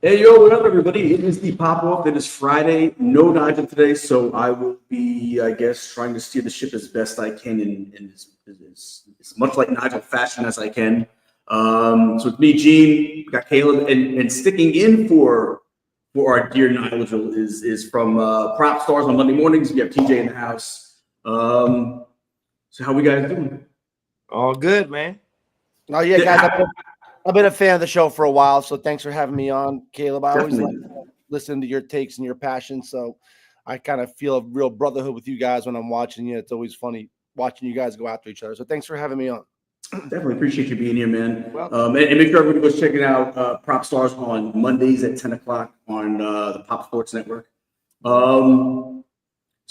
Hey, yo, what up, everybody? It is the pop-off. It is Friday. No Nigel today, so I will be, I guess, trying to steer the ship as best I can in as much like Nigel fashion as I can. So it's me, Gene, we got Caleb, and sticking in for our dear Nigel is from Prop Stars on Monday mornings. We have TJ in the house. So how we guys doing? All good, man. Oh, yeah, guys, I've been a fan of the show for a while, so thanks for having me on, Caleb. I always like listening to your takes and your passion, so I kind of feel a real brotherhood with you guys when I'm watching you. It's always funny watching you guys go after each other. So thanks for having me on. Definitely appreciate you being here, man. And make sure everybody goes checking out Prop Stars on Mondays at 10 o'clock on the Pop Sports Network. So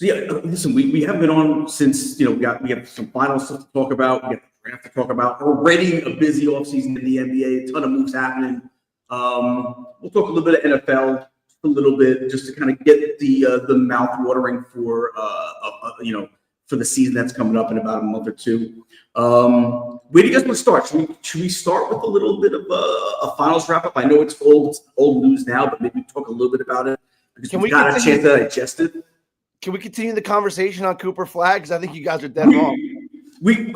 yeah, listen, we haven't been on since, we have some final stuff to talk about. We have the draft to talk about. Already a busy offseason in the NBA, a ton of moves happening. We'll talk a little bit of NFL, just a little bit, just to kind of get the mouth watering for for the season that's coming up in about a month or two. Where do you guys want to start? Should we start with a little bit of a finals wrap up? I know it's old news now, but maybe talk a little bit about it because we got a chance to digest it. Can we continue the conversation on Cooper Flag? Because I think you guys are dead wrong. We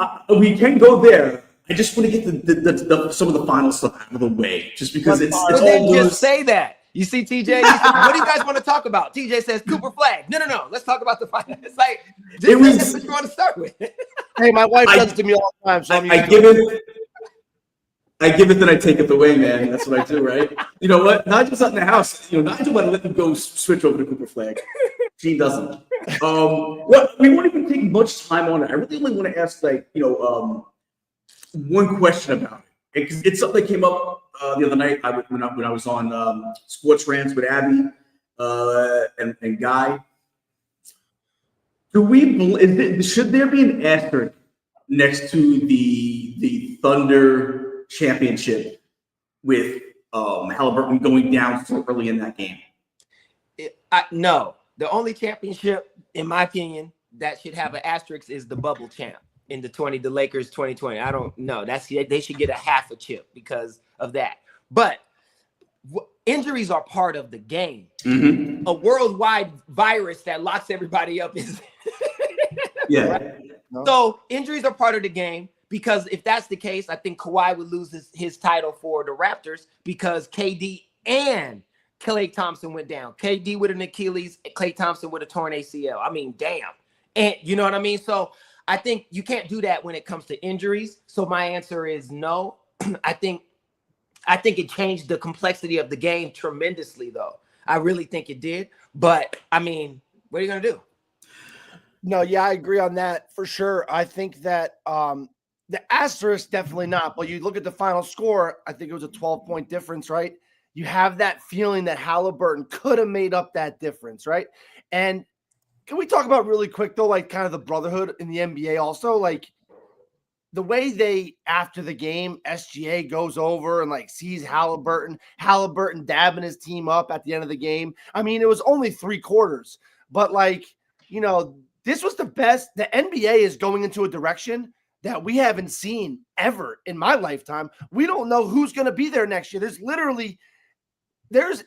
can go there. I just want to get some of the final stuff out of the way, just because it's all news. Just say that. You see, TJ, what do you guys want to talk about? TJ says Cooper Flag. No. Let's talk about the final. It's like, that's what you want to start with. Hey, my wife does it to me all the time. So I give it, then I take it away, man. That's what I do, right? You know what? Nigel's not in the house. Nigel might let them go switch over to Cooper Flag. Gene doesn't. We won't even take much time on it. I really only want to ask, one question about it. It's something that came up the other night when I was on Sports Rants with Abby and Guy. Should there be an asterisk next to the Thunder championship with Haliburton going down so early in that game? No. The only championship, in my opinion, that should have an asterisk is the bubble champ in the Lakers 2020. I don't know. They should get a half a chip because of that. But injuries are part of the game. Mm-hmm. A worldwide virus that locks everybody up is yeah. Right? No. So injuries are part of the game, because if that's the case, I think Kawhi would lose his title for the Raptors because KD and Klay Thompson went down. KD with an Achilles, Klay Thompson with a torn ACL. I mean, damn. And you know what I mean? So I think you can't do that when it comes to injuries. So my answer is no. I think it changed the complexity of the game tremendously, though. I really think it did. But, I mean, what are you going to do? No, yeah, I agree on that for sure. I think that the asterisk, definitely not. But you look at the final score, I think it was a 12-point difference, right? You have that feeling that Haliburton could have made up that difference, right? And can we talk about really quick, though, like kind of the brotherhood in the NBA also? Like the way they, after the game, SGA goes over and like sees Haliburton dabbing his team up at the end of the game. I mean, it was only 3 quarters, but this was the best. The NBA is going into a direction that we haven't seen ever in my lifetime. We don't know who's going to be there next year. There's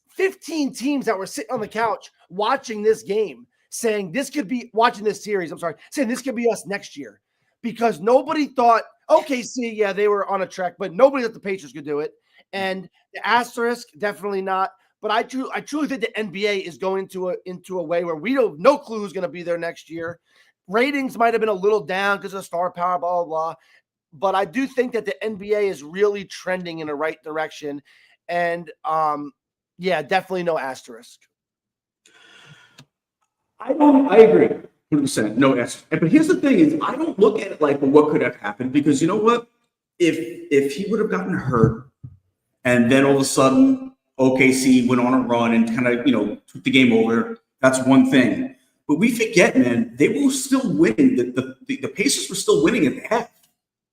15 teams that were sitting on the couch watching this game saying this could be watching this series. Saying this could be us next year, because nobody thought OKC, yeah, they were on a trek, but nobody thought the Pacers could do it. And the asterisk, definitely not. But I truly think the NBA is going into a way where we don't no clue who's going to be there next year. Ratings might have been a little down because of star power, blah, blah, blah. But I do think that the NBA is really trending in the right direction. And, yeah, definitely no asterisk. I agree 100%. No asterisk. But here's the thing is, I don't look at it like what could have happened, because you know what? If he would have gotten hurt and then all of a sudden OKC went on a run and kind of, took the game over, that's one thing. But we forget, man, they were still winning. The Pacers were still winning at the half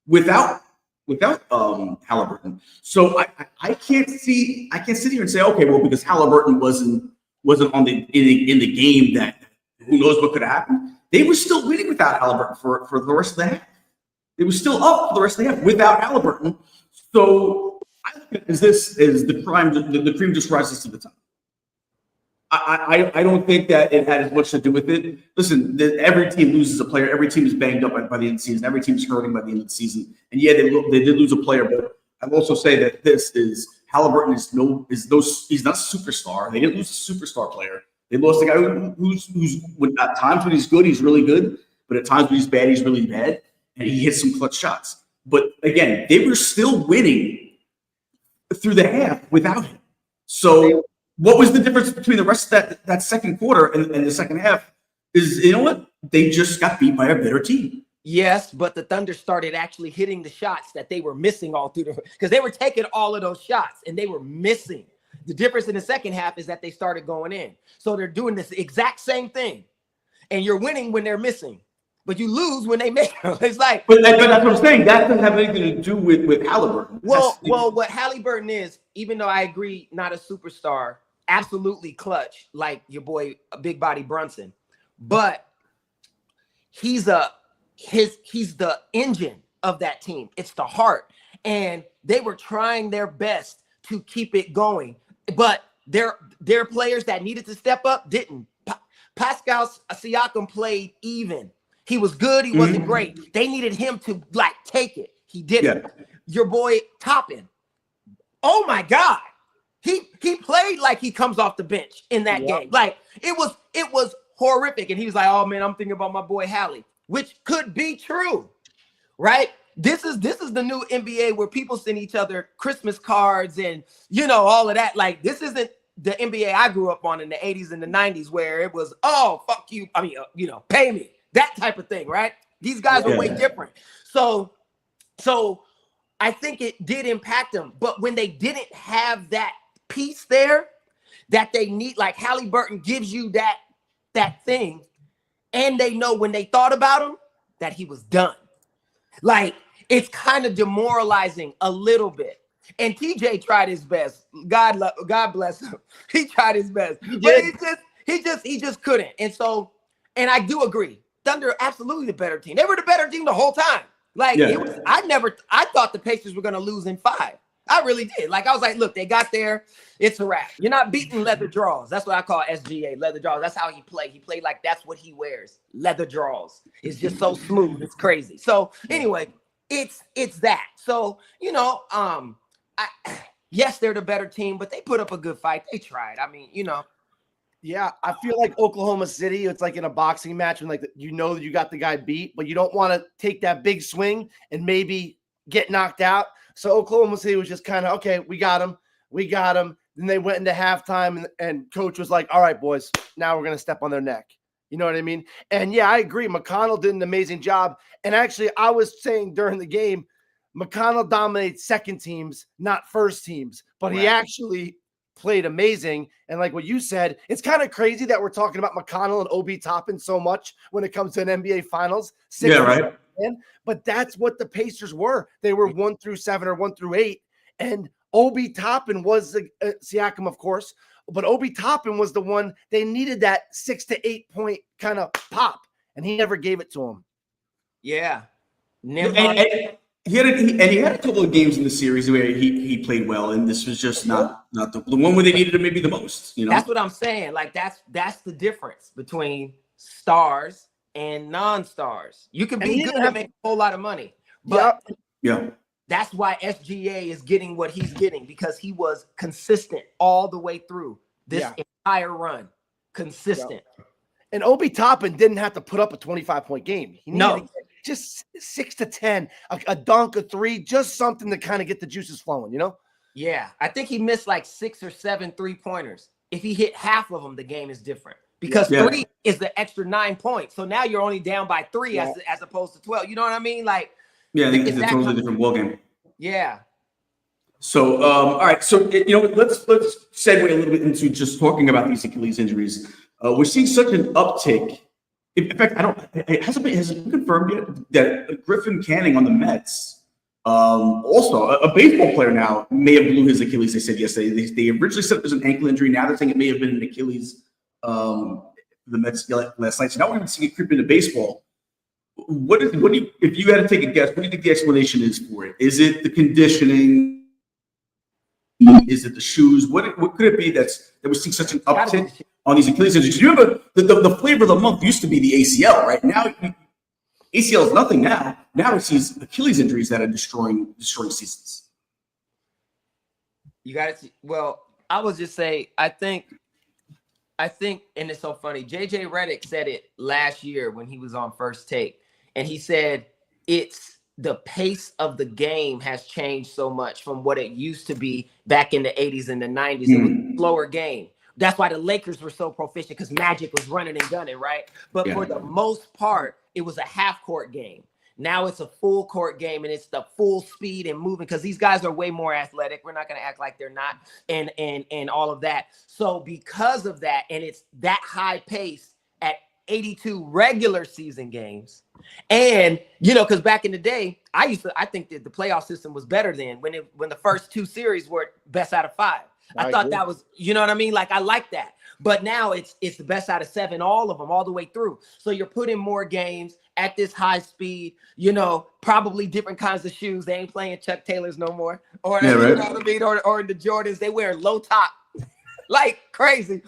without Haliburton. So I can't sit here and say, okay, well, because Haliburton wasn't on in the game, that who knows what could have happened. They were still winning without Haliburton for the rest of the half. They were still up for the rest of the half without Haliburton. So I is the cream just rises to the top. I don't think that it had as much to do with it. Listen, every team loses a player. Every team is banged up by the end of the season. Every team's hurting by the end of the season. And yeah, they did lose a player, but I'll also say that Haliburton he's not a superstar. They didn't lose a superstar player. They lost a guy who's at times when he's good, he's really good, but at times when he's bad, he's really bad, and he hits some clutch shots. But again, they were still winning through the half without him. So what was the difference between the rest of that second quarter and the second half is, you know what? They just got beat by a better team. Yes, but the Thunder started actually hitting the shots that they were missing all through because they were taking all of those shots and they were missing. The difference in the second half is that they started going in. So they're doing this exact same thing. And you're winning when they're missing, but you lose when they make them. It's like, but that's what I'm saying. That doesn't have anything to do with Haliburton. Well, what Haliburton is, even though I agree, not a superstar, absolutely clutch, like your boy Big Body Brunson, but he's the engine of that team. It's the heart, and they were trying their best to keep it going, but their players that needed to step up didn't. Pascal Siakam played even. He was good. He wasn't great. They needed him to take it. He didn't. Yeah. Your boy Toppin. Oh my God. He played like he comes off the bench in that game. Like it was horrific. And he was like, oh man, I'm thinking about my boy Hallie, which could be true, right? This is the new NBA where people send each other Christmas cards and all of that. Like this isn't the NBA I grew up on in the 80s and the 90s where it was, oh, fuck you. I mean, pay me, that type of thing, right? These guys are way different. So I think it did impact them. But when they didn't have that piece there that they need, like Haliburton gives you that thing, and they know when they thought about him that he was done. Like it's kind of demoralizing a little bit. And TJ tried his best. God bless him. He tried his best, but he just couldn't. And I do agree. Thunder absolutely the better team. They were the better team the whole time. Like I thought the Pacers were going to lose in 5. I really did. Like I was like, look, they got there. It's a wrap. You're not beating leather draws. That's what I call SGA, leather draws. That's how he played. He played like that's what he wears. Leather draws. It's just so smooth. It's crazy. So anyway, it's that. So yes, they're the better team, but they put up a good fight. They tried. I mean, Yeah, I feel like Oklahoma City, it's like in a boxing match when you got the guy beat, but you don't want to take that big swing and maybe get knocked out. So Oklahoma City was just kind of, okay, we got him. Then they went into halftime and coach was like, all right, boys, now we're going to step on their neck. You know what I mean? And yeah, I agree. McConnell did an amazing job. And actually, I was saying during the game, McConnell dominates second teams, not first teams, but he actually played amazing. And like what you said, it's kind of crazy that we're talking about McConnell and Obi Toppin so much when it comes to an NBA Finals. But that's what the Pacers were. They were 1 through 7 or 1 through 8. And Obi Toppin was the Siakam, of course, but Obi Toppin was the one they needed that 6 to 8 point kind of pop, and he never gave it to him. Yeah. He had a couple of games in the series where he played well, and this was just not the one where they needed him maybe the most. That's what I'm saying. Like that's the difference between stars and non-stars. You can be good and make a whole lot of money, but that's why SGA is getting what he's getting because he was consistent all the way through this entire run. Consistent. And Obi Toppin didn't have to put up a 25-point game. He needed just 6 to 10, a dunk, a 3, just something to kind of get the juices flowing, Yeah, I think he missed like 6 or 7 3-pointers. If he hit half of them, the game is different because 3 is the extra 9 points. So now you're only down by 3 as opposed to 12. You know what I mean? Like, I think it's a totally different ballgame. Yeah. So, all right. So, let's segue a little bit into just talking about these Achilles injuries. We're seeing such an uptick. In fact, has it been confirmed yet that Griffin Canning on the Mets, also a baseball player now, may have blew his Achilles. They said yesterday. They originally said it was an ankle injury. Now they're saying it may have been an Achilles. The Mets last night. So now we're going to see it creep into baseball. If you had to take a guess, what do you think the explanation is for it? Is it the conditioning? Is it the shoes? What could it be that we're seeing such an uptick on these Achilles injuries? You remember the flavor of the month used to be the ACL, right? Now ACL is nothing now. Now it's these Achilles injuries that are destroying seasons. You got to see. Well, I would just say, I think, and it's so funny. JJ Redick said it last year when he was on First Take, and he said it's the pace of the game has changed so much from what it used to be back in the 80s and the 90s. It was a slower game. That's why the Lakers were so proficient, because Magic was running and gunning, right? But for the most part, it was a half-court game. Now it's a full court game, and it's the full speed and moving, because these guys are way more athletic. We're not going to act like they're not, and all of that. So because of that, and it's that high pace at 82 regular season games, and because back in the day, I think that the playoff system was better then when the first 2 series were best out of 5. I thought that was, what I mean? Like, I like that. But now it's the best out of 7, all of them, all the way through. So you're putting more games at this high speed, probably different kinds of shoes. They ain't playing Chuck Taylors no more. Or, you know what I mean? Or the Jordans, they wear low top like crazy,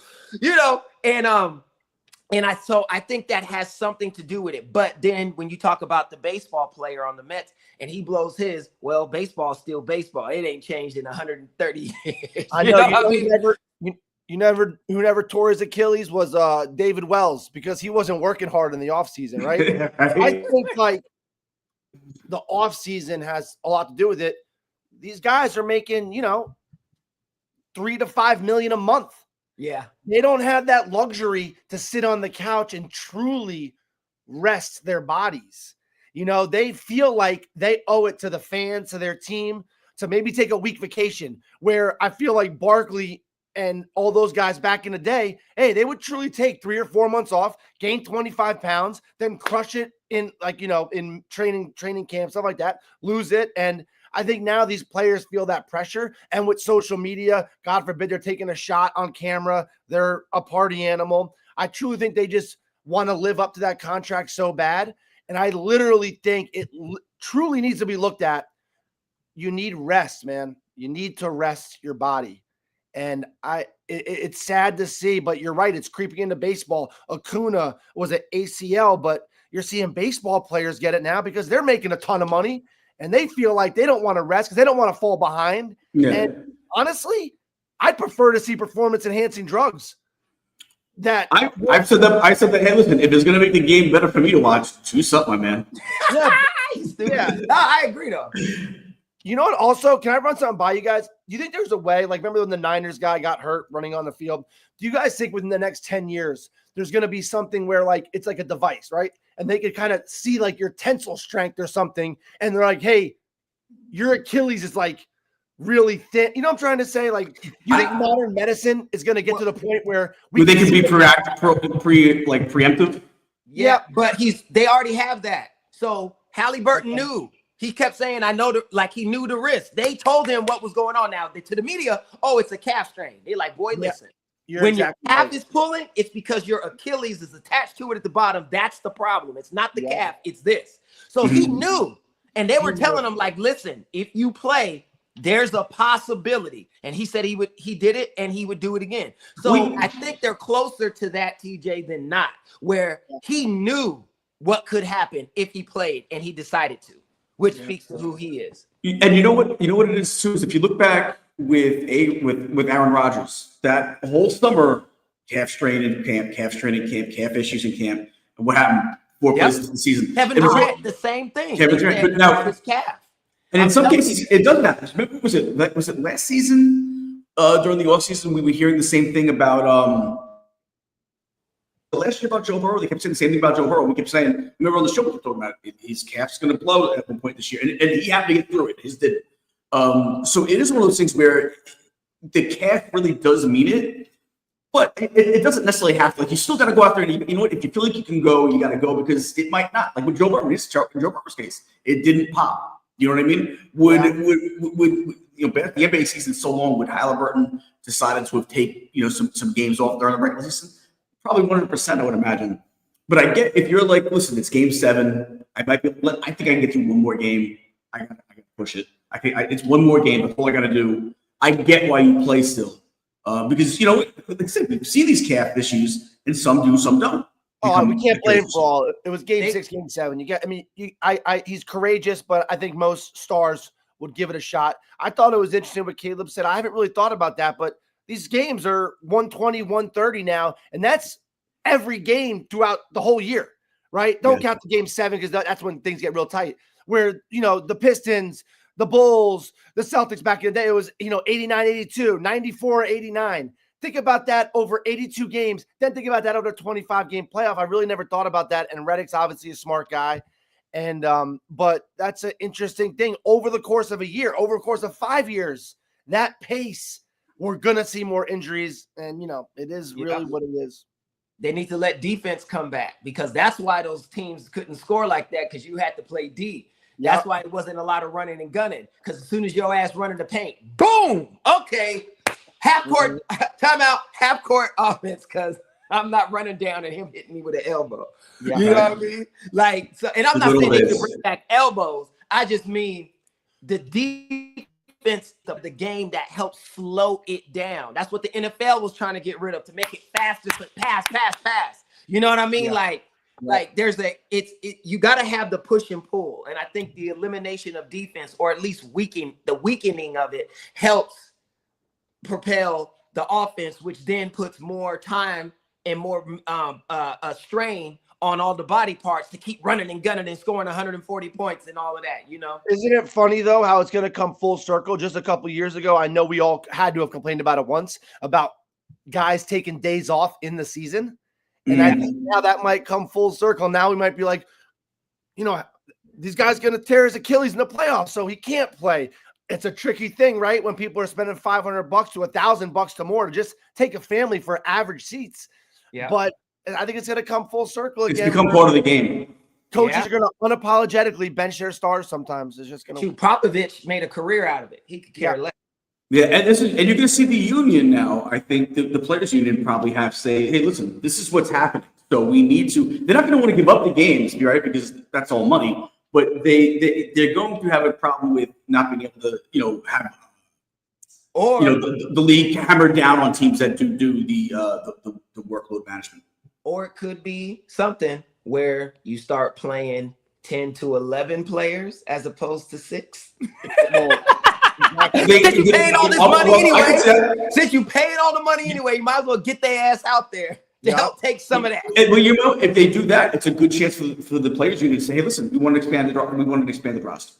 so I think that has something to do with it. But then when you talk about the baseball player on the Mets and he blows his, well, baseball's still baseball. It ain't changed in 130 years. I know who never tore his Achilles was David Wells, because he wasn't working hard in the offseason, right? I think like the offseason has a lot to do with it. These guys are making, $3 to $5 million a month. Yeah. They don't have that luxury to sit on the couch and truly rest their bodies. They feel like they owe it to the fans, to their team, to maybe take a week vacation, where I feel like Barkley and all those guys back in the day, hey, they would truly take 3 or 4 months off, gain 25 pounds, then crush it in in training camp, stuff like that, lose it. And I think now these players feel that pressure. And with social media, God forbid they're taking a shot on camera, they're a party animal. I truly think they just want to live up to that contract so bad. And I literally think it truly needs to be looked at. You need rest, man. You need to rest your body. And it's sad to see, but you're right. It's creeping into baseball. Acuna was an ACL, but you're seeing baseball players get it now because they're making a ton of money and they feel like they don't want to rest because they don't want to fall behind. Yeah. And honestly, I'd prefer to see performance-enhancing drugs. I said that. Hey, listen, if it's going to make the game better for me to watch, do something, my man. Yeah, I agree though. You know what? Also, can I run something by you guys? Do you think there's a way, like, remember when the Niners guy got hurt running on the field? Do you guys think within the next 10 years, there's going to be something where, like, it's like a device, right? And they could kind of see, like, your tensile strength or something. And they're like, hey, your Achilles is, like, really thin. You know what I'm trying to say? Like, you think modern medicine is going to get to the point where they can be preemptive? Yeah, but they already have that. So Haliburton knew. He kept saying, I know, he knew the risk. They told him what was going on. Now, to the media, it's a calf strain. They're like, boy, listen. When your calf is pulling, it's because your Achilles is attached to it at the bottom. That's the problem. It's not the calf. It's this. So he knew. And they were telling him, like, listen, if you play, there's a possibility. And he said he did it and he would do it again. So I think they're closer to that, TJ, than not, where he knew what could happen if he played and he decided to. Which speaks to who he is. And you know what it is too, is if you look back with Aaron Rodgers, that whole summer, calf strain in camp, calf issues in camp. And what happened? 4 places in the season. Kevin Durant, the same thing. Kevin Durant, but now his calf. And in some cases, it doesn't happen. Remember, was it last season? During the offseason, we were hearing the same thing about last year about Joe Burrow. They kept saying the same thing about Joe Burrow. We kept saying, remember on the show we were talking about it, his calf's going to blow at one point this year, and he had to get through it. His did. So it is one of those things where the calf really does mean it, but it doesn't necessarily have to. Like, you still got to go out there and you know what? If you feel like you can go, you got to go, because it might not. Like with Joe Burrow, in Joe Burrow's case, it didn't pop. You know what I mean? Would the NBA season so long, would Haliburton decided to have take some games off during the regular season? Probably 100%, I would imagine. But I get, if you're like, listen, it's game 7. I think I can get through one more game. I got to push it. It's one more game. That's all I got to do. I get why you play still. Because, like I said, we see these calf issues, and some do, some don't. Oh, we can't blame him for all. It was game 6, game 7. He's courageous, but I think most stars would give it a shot. I thought it was interesting what Caleb said. I haven't really thought about that, but these games are 120, 130 now, and that's every game throughout the whole year, right? Don't count the game 7 because that's when things get real tight. Where, the Pistons, the Bulls, the Celtics back in the day, it was, 89, 82, 94, 89. Think about that over 82 games. Then think about that over a 25-game playoff. I really never thought about that. And Redick's obviously a smart guy. And but that's an interesting thing. Over the course of a year, over the course of 5 years, that pace, we're going to see more injuries. And, it is really what it is. They need to let defense come back because that's why those teams couldn't score like that because you had to play D. That's why it wasn't a lot of running and gunning because as soon as your ass run in the paint, boom, okay, half court, timeout, half court offense because I'm not running down and him hitting me with an elbow. Yeah. You know what I mean? Like, so, and I'm not saying they can bring back elbows. I just mean the defense of the game that helps slow it down. That's what the NFL was trying to get rid of to make it faster, but pass. You know what I mean? Yeah. Like there's you got to have the push and pull. And I think the elimination of defense, or at least the weakening of it, helps propel the offense, which then puts more time and more strain on all the body parts to keep running and gunning and scoring 140 points and all of that, Isn't it funny, though, how it's going to come full circle? Just a couple years ago, I know we all had to have complained about it once, about guys taking days off in the season. And I think now that might come full circle. Now we might be like, these guys going to tear his Achilles in the playoffs, so he can't play. It's a tricky thing, right? When people are spending $500 to $1,000 to more to just take a family for average seats. Yeah. But I think it's going to come full circle again. It's become part of the game. Coaches are going to unapologetically bench their stars sometimes. It's just going to. Popovich made a career out of it. He could care less. Yeah, and you're going to see the union now. I think the players' union probably have to say, "Hey, listen, this is what's happening. So we need to." They're not going to want to give up the games, right? Because that's all money. But they're going to have a problem with not being able to, have the league hammered down on teams that do the workload management. Or it could be something where you start playing 10 to 11 players as opposed to 6. Since you paid all this money anyway, you might as well get their ass out there to help take some of that. And, well, if they do that, it's a good chance for the players union to say, "Hey, listen, we want to expand the roster."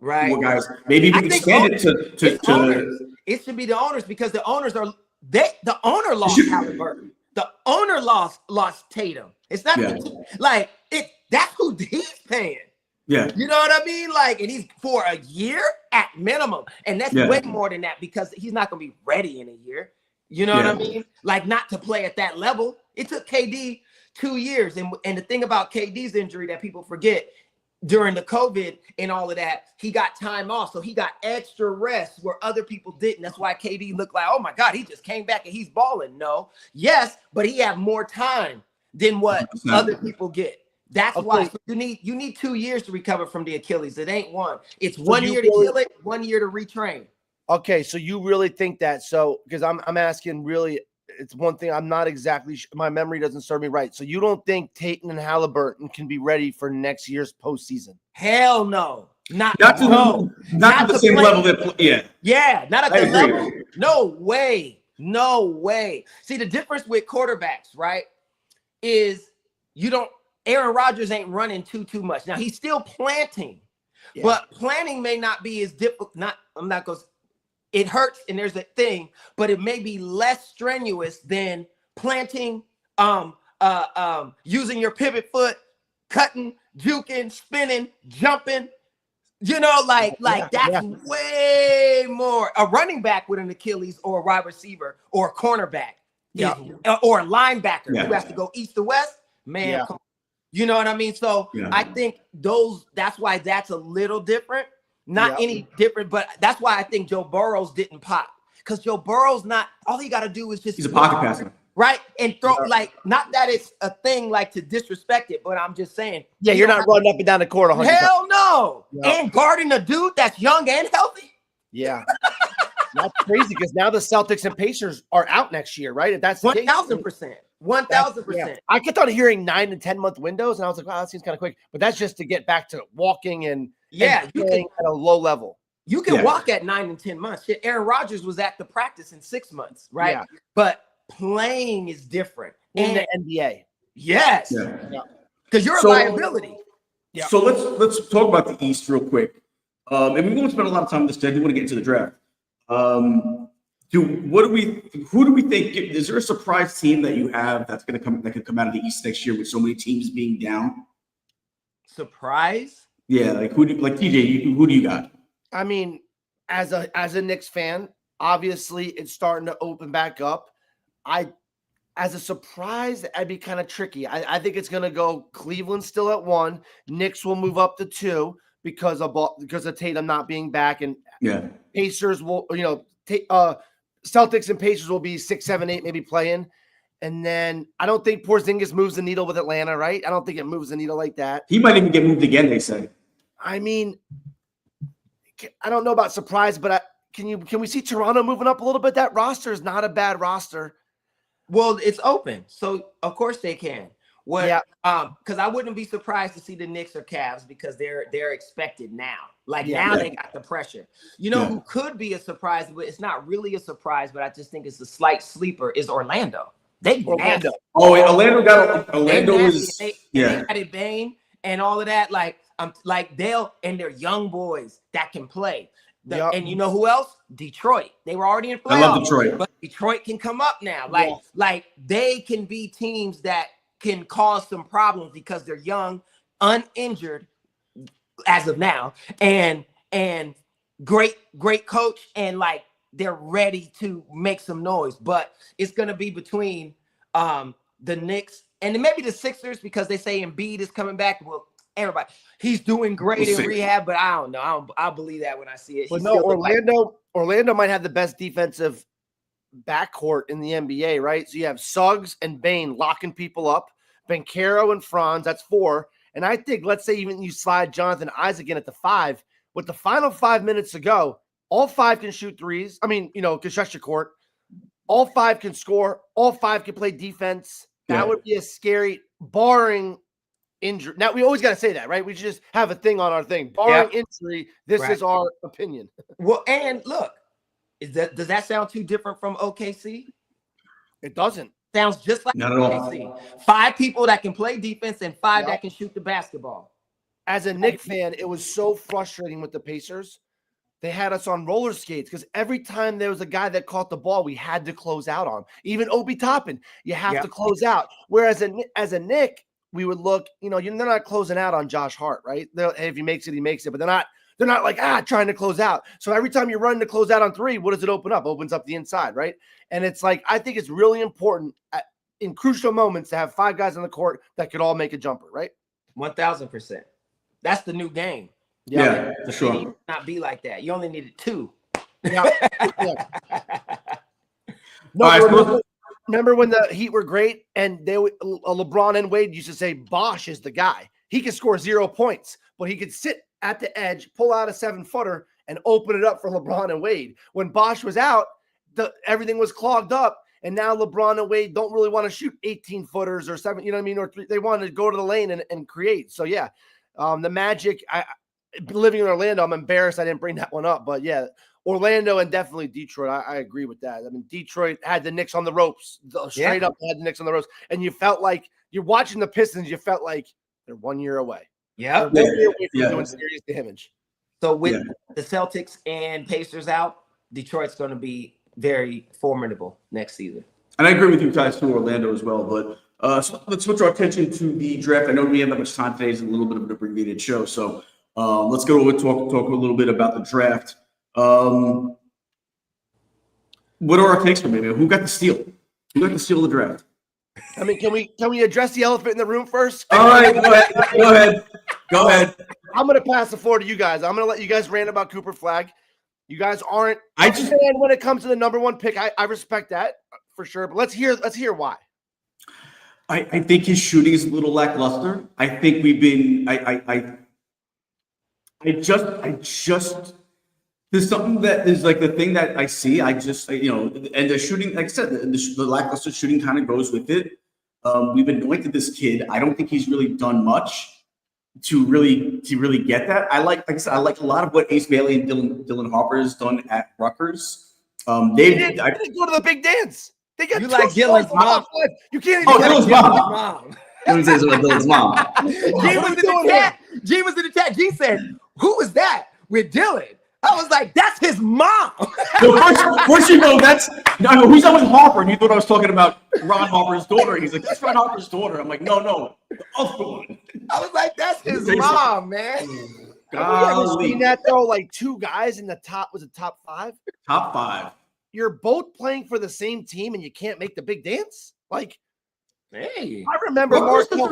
Right. More guys. Maybe we can expand it to owners. It should be the owners because the owners the owner lost Haliburton. The owner lost Tatum. It's not that's who he's paying. Yeah. You know what I mean? Like, and he's for a year at minimum. And that's way more than that because he's not going to be ready in a year. You know what I mean? Like, not to play at that level. It took KD 2 years. And the thing about KD's injury that people forget, during the COVID and all of that, he got time off. So he got extra rest where other people didn't. That's why KD looked like, oh my God, he just came back and he's balling. No. Yes, but he had more time than what other people get. That's why you need 2 years to recover from the Achilles. It ain't one. It's 1 year to kill it, 1 year to retrain. Okay, so you really think that? So because I'm asking, really, it's one thing I'm not exactly sure. My memory doesn't serve me right. So you don't think Tatum and Haliburton can be ready for next year's postseason? Hell no. Not at the same level not at the level. No way. See, the difference with quarterbacks, right, is Aaron Rodgers ain't running too much. Now he's still planting, but planting may not be as difficult. It hurts and there's a thing, but it may be less strenuous than planting, using your pivot foot, cutting, juking, spinning, jumping. That's way more. A running back with an Achilles or a wide receiver or a cornerback or a linebacker who has to go east to west. Man, come on. You know what I mean? So I think that's why that's a little different. Not any different, but that's why I think Joe Burrows didn't pop. Because Joe Burrows all he got to do is just he's a pocket passer. Right? And throw not that it's a thing to disrespect it, but I'm just saying. Yeah, you're not running up and down the court 100 Hell no. Yeah. And guarding a dude that's young and healthy. Yeah. That's crazy because now the Celtics and Pacers are out next year, right? If that's the case, 1,000%. 1,000%. I kept on hearing 9 and 10 month windows, and I was like, wow, that seems kind of quick. But that's just to get back to walking and Yeah, you playing at a low level. You can walk at 9 and 10 months. Shit, Aaron Rodgers was at the practice in 6 months, right? Yeah. But playing is different. In the NBA. Yes. Because you're a liability. Yeah. So let's talk about the East real quick. And we won't spend a lot of time on this today. I do want to get into the draft. Who do we think? Is there a surprise team that you have that could come out of the East next year with so many teams being down? Surprise? Yeah, like TJ, who do you got? I mean, as a Knicks fan, obviously it's starting to open back up. As a surprise, that'd be kind of tricky. I think it's going to go Cleveland still at 1. Knicks will move up to 2 because of Tatum not being back, and Pacers will, Celtics and Pacers will be 6, 7, 8 maybe playing. And then I don't think Porzingis moves the needle with Atlanta, right? I don't think it moves the needle like that. He might even get moved again, they say. I mean, I don't know about surprise, but can we see Toronto moving up a little bit? That roster is not a bad roster. Well, it's open, so of course they can. Because I wouldn't be surprised to see the Knicks or Cavs because they're expected now. Now they got the pressure. Who could be a surprise, but it's not really a surprise, but I just think it's a slight sleeper is Orlando. Orlando. Oh, Orlando is they added Bane and all of that. They'll and they're young boys that can play. And you know who else? Detroit. They were already in playoffs. I love Detroit, but Detroit can come up now. They can be teams that can cause some problems because they're young, uninjured as of now, and great coach, and they're ready to make some noise. But it's gonna be between the Knicks and then maybe the Sixers because they say Embiid is coming back. Well, everybody, he's doing great in rehab, but I don't know. I'll believe that when I see it. But no, Orlando might have the best defensive backcourt in the NBA, right? So you have Suggs and Bane locking people up, Banchero and Franz, that's 4. And I think, let's say even you slide Jonathan Isaac in at the 5. With the final 5 minutes to go, all 5 can shoot threes. I mean, can stretch the court. All 5 can score. All 5 can play defense. That would be a scary, barring injury. Now, we always got to say that, right? We should just have a thing on our thing. Barring injury, this is our opinion. Well, and look, does that sound too different from OKC? It doesn't. Sounds just like not at OKC. all. 5 people that can play defense and 5 that can shoot the basketball. As a Knicks fan, it was so frustrating with the Pacers. They had us on roller skates because every time there was a guy that caught the ball, we had to close out on. Even Obi Toppin, you have to close out. Whereas as a Knick, we would look, they're not closing out on Josh Hart, right? If he makes it, he makes it. But they're not trying to close out. So every time you're running to close out on 3, what does it open up? Opens up the inside, right? And it's I think it's really important in crucial moments to have 5 guys on the court that could all make a jumper, right? 1,000%. That's the new game. Yeah, for sure. It not be like that. You only needed 2. Yeah. No, remember when the Heat were great and LeBron and Wade used to say Bosh is the guy. He could score 0 points, but he could sit at the edge, pull out a 7-footer, and open it up for LeBron and Wade. When Bosh was out, everything was clogged up, and now LeBron and Wade don't really want to shoot 18-footers or 7, or 3. They want to go to the lane and create. So, the Magic, living in Orlando, I'm embarrassed I didn't bring that one up. But, Orlando and definitely Detroit, I agree with that. I mean, Detroit had the Knicks on the ropes, straight up had the Knicks on the ropes. And you felt like you're watching the Pistons, you felt like they're 1 year away. Yeah. Doing serious damage. So with the Celtics and Pacers out, Detroit's going to be very formidable next season. And I agree with you guys too, Orlando as well. But so let's switch our attention to the draft. I know we haven't that much time today. It's a little bit of an abbreviated show. So let's go over talk a little bit about the draft. What are our takes from it? Who got the steal? Who got the steal of the draft? I mean, can we address the elephant in the room first? All right, go ahead. I'm going to pass the floor to you guys. I'm going to let you guys rant about Cooper Flagg. You guys aren't. When it comes to the number 1 pick, I respect that for sure. But let's hear why. I think his shooting is a little lackluster. I think we've been. I just There's something that is like the thing that I see. I just, and the shooting, like I said, the lackluster shooting kind of goes with it. We've anointed this kid. I don't think he's really done much to really get that. Like I said, I like a lot of what Ace Bailey and Dylan Harper has done at Rutgers. They didn't go to the big dance. They got you like Dylan's mom. You can't even even Dylan's mom. Dylan says about Dylan's mom. G was in the chat. G was in the chat. G said, "Who is that with Dylan?" I was like, "That's his mom." First you know who's that with Harper? And you thought I was talking about Ron Harper's daughter. And he's like, "That's Ron Harper's daughter." I'm like, no, the other one. I was like, "That's his mom, man." Have you ever seen that though? Like two guys in the top top 5? Top 5. You're both playing for the same team and you can't make the big dance? Like, hey, I remember Markelle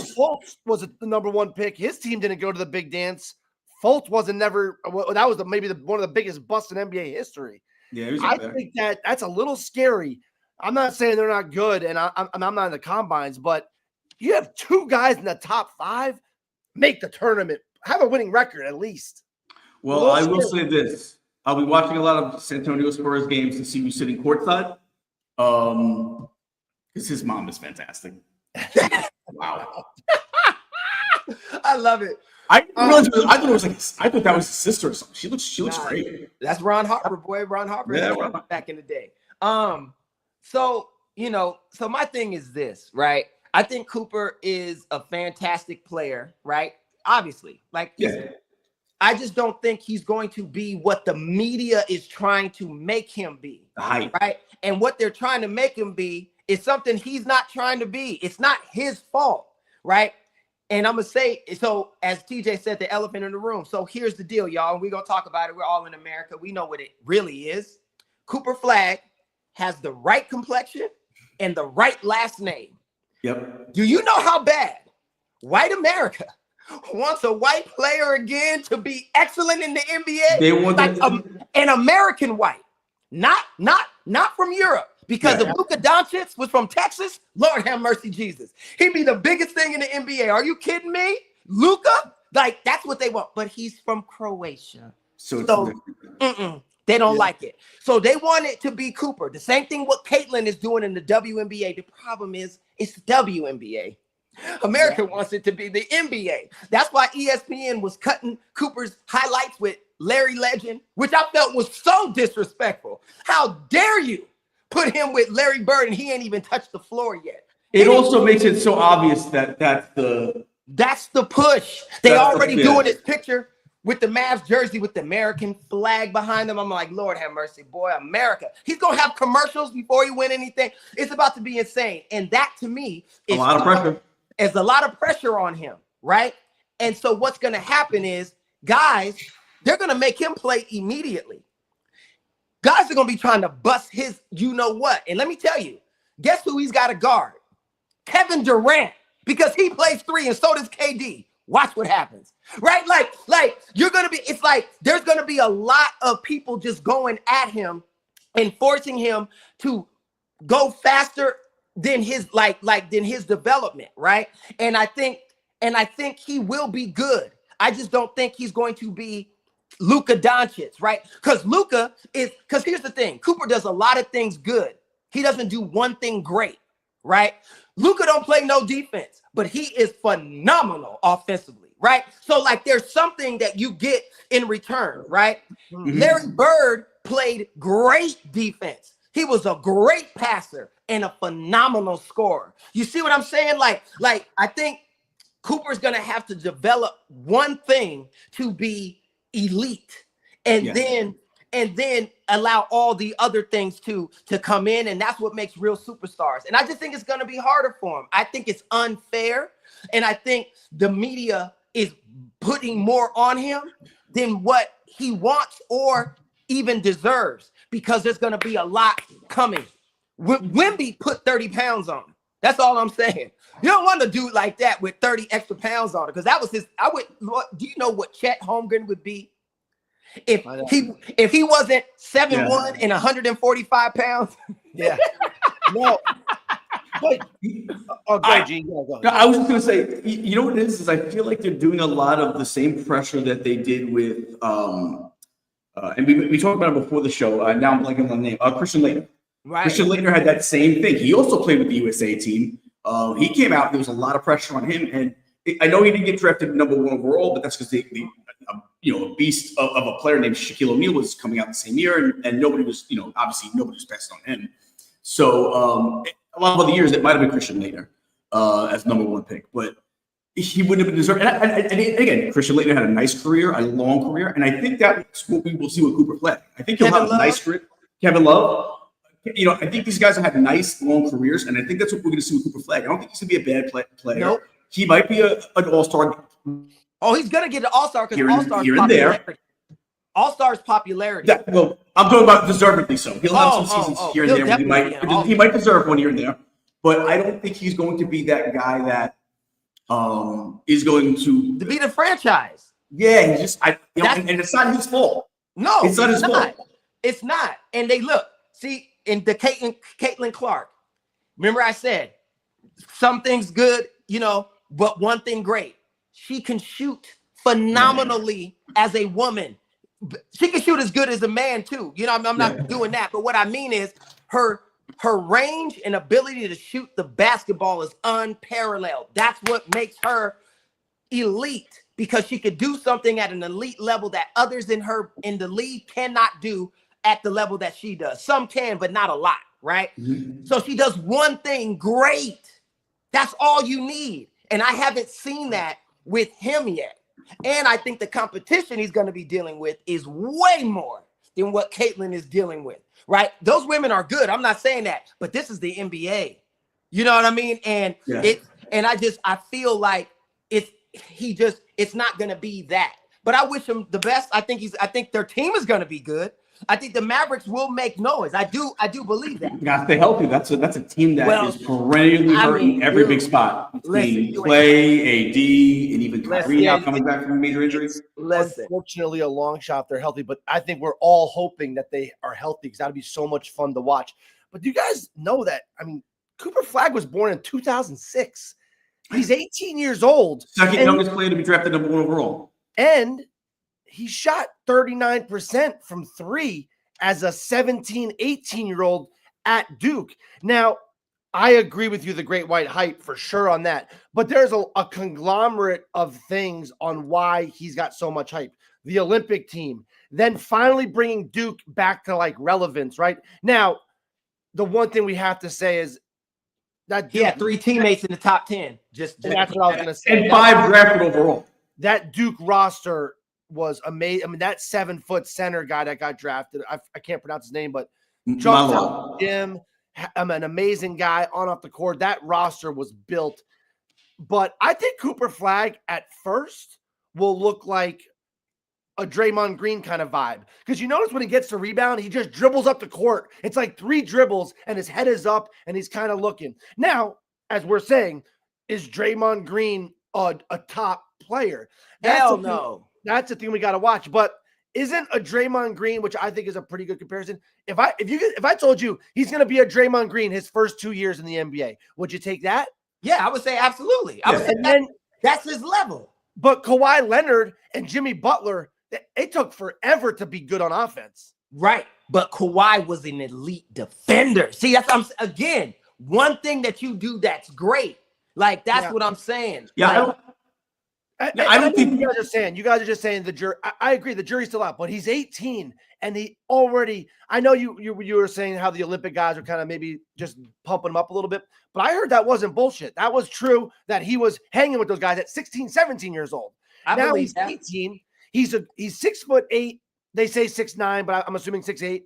Fultz was the number 1 pick. His team didn't go to the big dance. Fultz wasn't never. That was maybe one of the biggest busts in NBA history. Yeah, I think that's a little scary. I'm not saying they're not good, and I'm not in the combines, but you have 2 guys in the top 5 make the tournament, have a winning record at least. Well, I will say this: I'll be watching a lot of San Antonio Spurs games to see who's sitting courtside. Because his mom is fantastic. Wow, I love it. I thought that was his sister or something. She looks great. That's Ron Harper, boy. Ron Harper back in the day. So my thing is this, right? I think Cooper is a fantastic player, right? Obviously, I just don't think he's going to be what the media is trying to make him be, right? And what they're trying to make him be is something he's not trying to be. It's not his fault, right? And I'm going to say, so as TJ said, the elephant in the room. So here's the deal, y'all. We're going to talk about it. We're all in America. We know what it really is. Cooper Flagg has the right complexion and the right last name. Yep. Do you know how bad white America wants a white player again to be excellent in the NBA? They want an American white, not from Europe. Because if Luka Doncic was from Texas, Lord have mercy, Jesus. He'd be the biggest thing in the NBA. Are you kidding me? Luka? Like, that's what they want. But he's from Croatia. So they don't like it. So they want it to be Cooper. The same thing what Caitlin is doing in the WNBA. The problem is it's the WNBA. America wants it to be the NBA. That's why ESPN was cutting Cooper's highlights with Larry Legend, which I felt was so disrespectful. How dare you put him with Larry Bird and he ain't even touched the floor yet? It also makes it so obvious that that's the push. They already doing this picture with the Mavs jersey with the American flag behind them. I'm like, Lord have mercy, boy, America. He's going to have commercials before he win anything. It's about to be insane. And that to me is a lot of pressure. There's a lot of pressure on him, right? And so what's going to happen is guys, they're going to make him play immediately. Guys are going to be trying to bust his you-know-what. And let me tell you, guess who he's got to guard? Kevin Durant, because he plays 3 and so does KD. Watch what happens, right? Like you're going to be, it's like there's going to be a lot of people just going at him and forcing him to go faster than his, than his development, right? And I think he will be good. I just don't think he's going to be Luka Doncic, right? Because here's the thing. Cooper does a lot of things good. He doesn't do one thing great, right? Luka don't play no defense, but he is phenomenal offensively, right? So there's something that you get in return, right? Mm-hmm. Larry Bird played great defense. He was a great passer and a phenomenal scorer. You see what I'm saying? Like I think Cooper's going to have to develop one thing to be elite and then allow all the other things to come in. And that's what makes real superstars. And I just think it's going to be harder for him. I think it's unfair. And I think the media is putting more on him than what he wants or even deserves, because there's going to be a lot coming. Wemby put 30 pounds on him. That's all I'm saying. You don't want to do it like that with 30 extra pounds on it, because that was his. Do you know what Chet Holmgren would be if he wasn't 7'1" and 145 pounds? Yeah. No. Oh, go, Gene. Go. No, I was just gonna say, you know what it is I feel like they're doing a lot of the same pressure that they did with, and we talked about it before the show. Now I'm blanking on the name. Christian Laettner. Right. Christian Laettner had that same thing. He also played with the USA team. He came out. There was a lot of pressure on him, and I know he didn't get drafted #1 overall, but that's because a beast of a player named Shaquille O'Neal was coming out the same year, and nobody was, obviously nobody was best on him. So a lot of other years, it might have been Christian Laettner as #1 pick, but he wouldn't have been deserved. And again, Christian Laettner had a nice career, a long career, and I think that's what we will see with Cooper Flag. I think he'll have a nice career. Kevin Love. I think these guys have had nice long careers, and I think that's what we're going to see with Cooper Flag. I don't think he's going to be a bad player. Nope. He might be an all-star. Oh, he's going to get an all-star because all-star's here and popularity. there. All-star's popularity. Yeah, well, I'm talking about deservedly so. He'll have some seasons here and there. He might deserve one here and there, but I don't think he's going to be that guy that is going to be the franchise. Yeah, he's just and it's not his fault. No, it's not his fault. It's not. And they see in the Caitlin Clark. Remember, I said some things good, but one thing great. She can shoot phenomenally as a woman. She can shoot as good as a man too. I'm not doing that. But what I mean is her range and ability to shoot the basketball is unparalleled. That's what makes her elite, because she could do something at an elite level that others in the league cannot do at the level that she does. Some can, but not a lot, right? Mm-hmm. So she does one thing great. That's all you need. And I haven't seen that with him yet. And I think the competition he's going to be dealing with is way more than what Caitlin is dealing with, right? Those women are good. I'm not saying that, but this is the NBA. You know what I mean? And I feel like it's not going to be that. But I wish him the best. I think their team is going to be good. I think the Mavericks will make noise. I do believe that. You gotta stay healthy. That's a team that is perennially hurting every big spot. Between Clay, AD, and even Kyrie now coming back from major injuries. Unfortunately, a long shot they're healthy, but I think we're all hoping that they are healthy because that'd be so much fun to watch. But do you guys know that? Cooper Flag was born in 2006. He's 18 years old. Second youngest player to be drafted #1 overall. And he shot 39% from three as a 17, 18-year-old at Duke. Now, I agree with you, the great white hype for sure on that. But there's a conglomerate of things on why he's got so much hype. The Olympic team, then finally bringing Duke back to relevance, right? Now, the one thing we have to say is that he had 3 teammates in the top 10. That's what I was going to say. And 5 drafted overall. That Duke roster was amazing. That 7-foot center guy that got drafted, I can't pronounce his name, but Jim, an amazing guy on off the court. That roster was built. But I think Cooper Flag at first will look like a Draymond Green kind of vibe. Because you notice when he gets the rebound, he just dribbles up the court. It's like 3 dribbles and his head is up and he's kind of looking. Now, as we're saying, is Draymond Green a top player? Hell no. That's the thing we got to watch. But isn't a Draymond Green, which I think is a pretty good comparison, if I told you he's going to be a Draymond Green his first 2 years in the NBA, would you take that? Yeah, I would say absolutely. I would say that's his level. But Kawhi Leonard and Jimmy Butler, it took forever to be good on offense. Right. But Kawhi was an elite defender. See, that's again, one thing that you do that's great. That's what I'm saying. Yeah. I don't think you guys are saying. You guys are just saying the jury. I agree. The jury's still out, but he's 18, and he already. I know you were saying how the Olympic guys are kind of maybe just pumping him up a little bit, but I heard that wasn't bullshit. That was true. That he was hanging with those guys at 16, 17 years old. Now he's 18. He's 6'8". They say 6'9", but I'm assuming 6'8".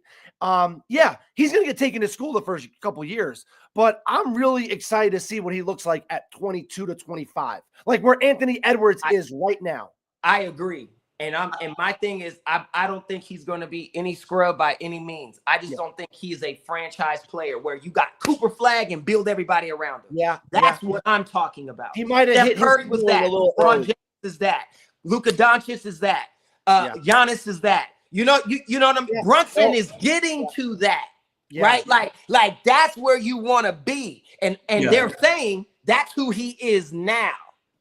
He's going to get taken to school the first couple years, but I'm really excited to see what he looks like at 22 to 25, like where Anthony Edwards is right now. I agree. And my thing is, I don't think he's going to be any scrub by any means. I just don't think he's a franchise player where you got Cooper Flag and build everybody around him. That's what I'm talking about. He might have hit Curry was that. LeBron James is that. Luka Doncic is that. Giannis is that. You know what I mean? Brunson is getting to that. right? Like that's where you want to be. And they're saying that's who he is now.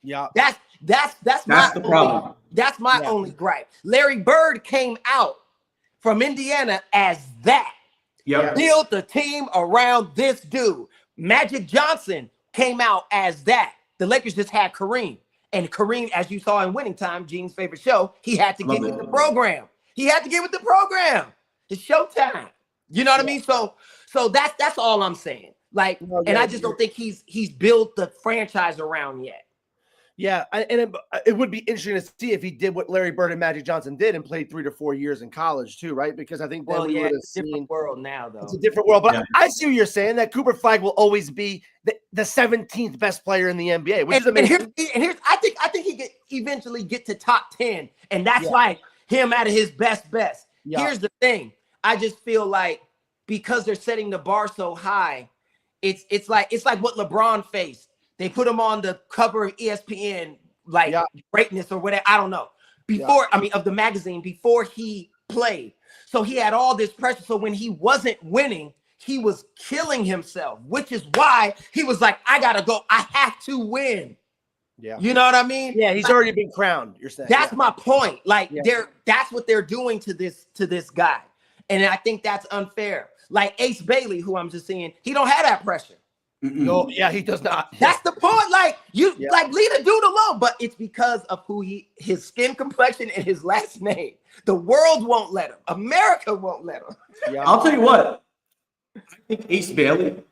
Yeah. That's the problem. That's my only gripe. Larry Bird came out from Indiana as that. Yep. Build the team around this dude. Magic Johnson came out as that. The Lakers just had Kareem. And Kareem, as you saw in Winning Time, Gene's favorite show, he had to get with the program. He had to get with the program. It's showtime. You know what I mean? So that's all I'm saying. Like, and I just don't think he's built the franchise around yet. Yeah, and it would be interesting to see if he did what Larry Bird and Magic Johnson did and played 3 to 4 years in college too, right? Because I think then we would have it's a different world now, though. It's a different world, but I see what you're saying. That Cooper Flag will always be the 17th best player in the NBA, which is amazing. And here's I think he could eventually get to top 10, and that's like him at his best. Yeah. Here's the thing: I just feel like because they're setting the bar so high, it's like what LeBron faced. They put him on the cover of ESPN, like greatness or whatever. I don't know. Of the magazine before he played. So he had all this pressure. So when he wasn't winning, he was killing himself, which is why he was like, I gotta go. I have to win. Yeah. You know what I mean? Yeah, he's already been crowned. You're saying that's my point. Like that's what they're doing to this guy. And I think that's unfair. Like Ace Bailey, who I'm just saying, he don't have that pressure. No, he does not. That's the point. Like leave the dude alone. But it's because of his skin complexion and his last name. The world won't let him. America won't let him. Yeah. I'll tell you what. I think Ace Bailey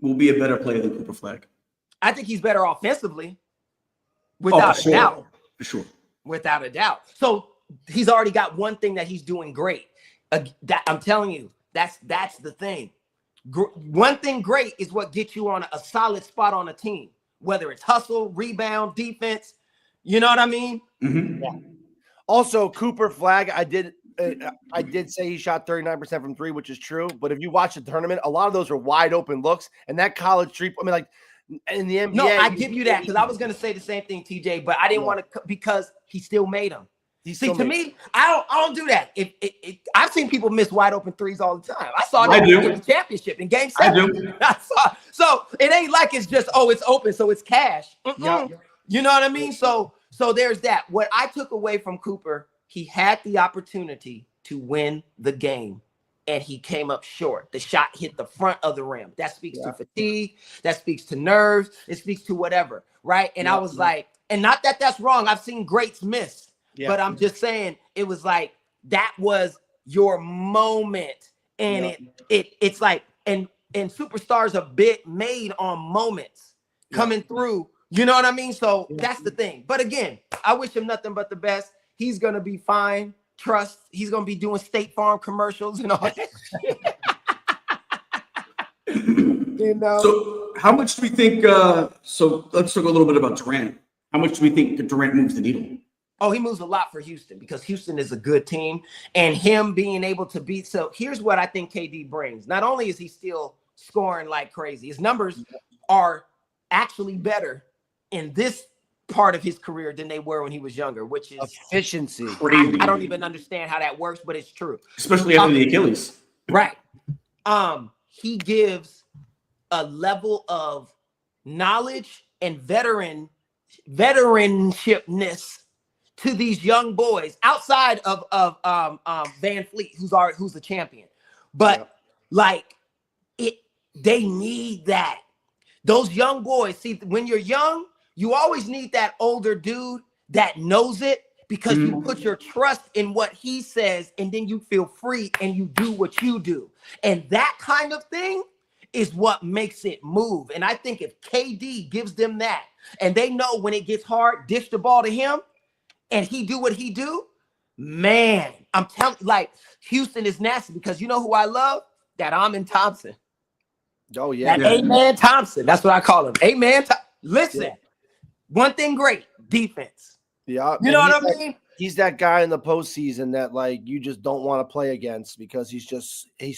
will be a better player than Cooper Flag. I think he's better offensively, without a doubt. For sure. Without a doubt. So he's already got one thing that he's doing great. That I'm telling you, that's the thing. One thing great is what gets you on a solid spot on a team, whether it's hustle, rebound, defense. You know what I mean? Mm-hmm. Yeah. Also, Cooper Flag, I did say he shot 39% from 3, which is true. But if you watch the tournament, a lot of those are wide open looks. And that college three, like in the NBA. No, I give you that because I was going to say the same thing, TJ, but I didn't want to because he still made them. See, to me, I don't do that. I've seen people miss wide open threes all the time. I saw that in the championship in Game 7. I saw. So it ain't like it's just it's open, so it's cash. Yeah. You know what I mean? So there's that. What I took away from Cooper, he had the opportunity to win the game, and he came up short. The shot hit the front of the rim. That speaks to fatigue. That speaks to nerves. It speaks to whatever, right? And I was like, and not that that's wrong. I've seen greats miss. Yeah. But I'm just saying it was like that was your moment. And it's like and superstars are made on moments coming through. You know what I mean? So that's the thing. But again, I wish him nothing but the best. He's gonna be fine. Trust, he's gonna be doing State Farm commercials and all that shit. You know. So how much do we think so let's talk a little bit about Durant. How much do we think Durant moves the needle? Oh, he moves a lot for Houston because Houston is a good team, and him being able to beat. So here's what I think KD brings. Not only is he still scoring like crazy, his numbers are actually better in this part of his career than they were when he was younger, which is efficiency. I don't even understand how that works, but it's true. Especially after the Achilles. Right. He gives a level of knowledge and veteranshipness to these young boys outside of VanVleet, who's the champion. But they need that. Those young boys, see, when you're young, you always need that older dude that knows it because you put your trust in what he says and then you feel free and you do what you do. And that kind of thing is what makes it move. And I think if KD gives them that and they know when it gets hard, dish the ball to him, and he do what he do, man, I'm telling you, like, Houston is nasty because you know who I love? That Amen Thompson. Oh, yeah. That Amen Thompson. That's what I call him. Amen. Listen, one thing great, defense. Yeah. You know what I mean? He's that guy in the postseason that, like, you just don't want to play against because he's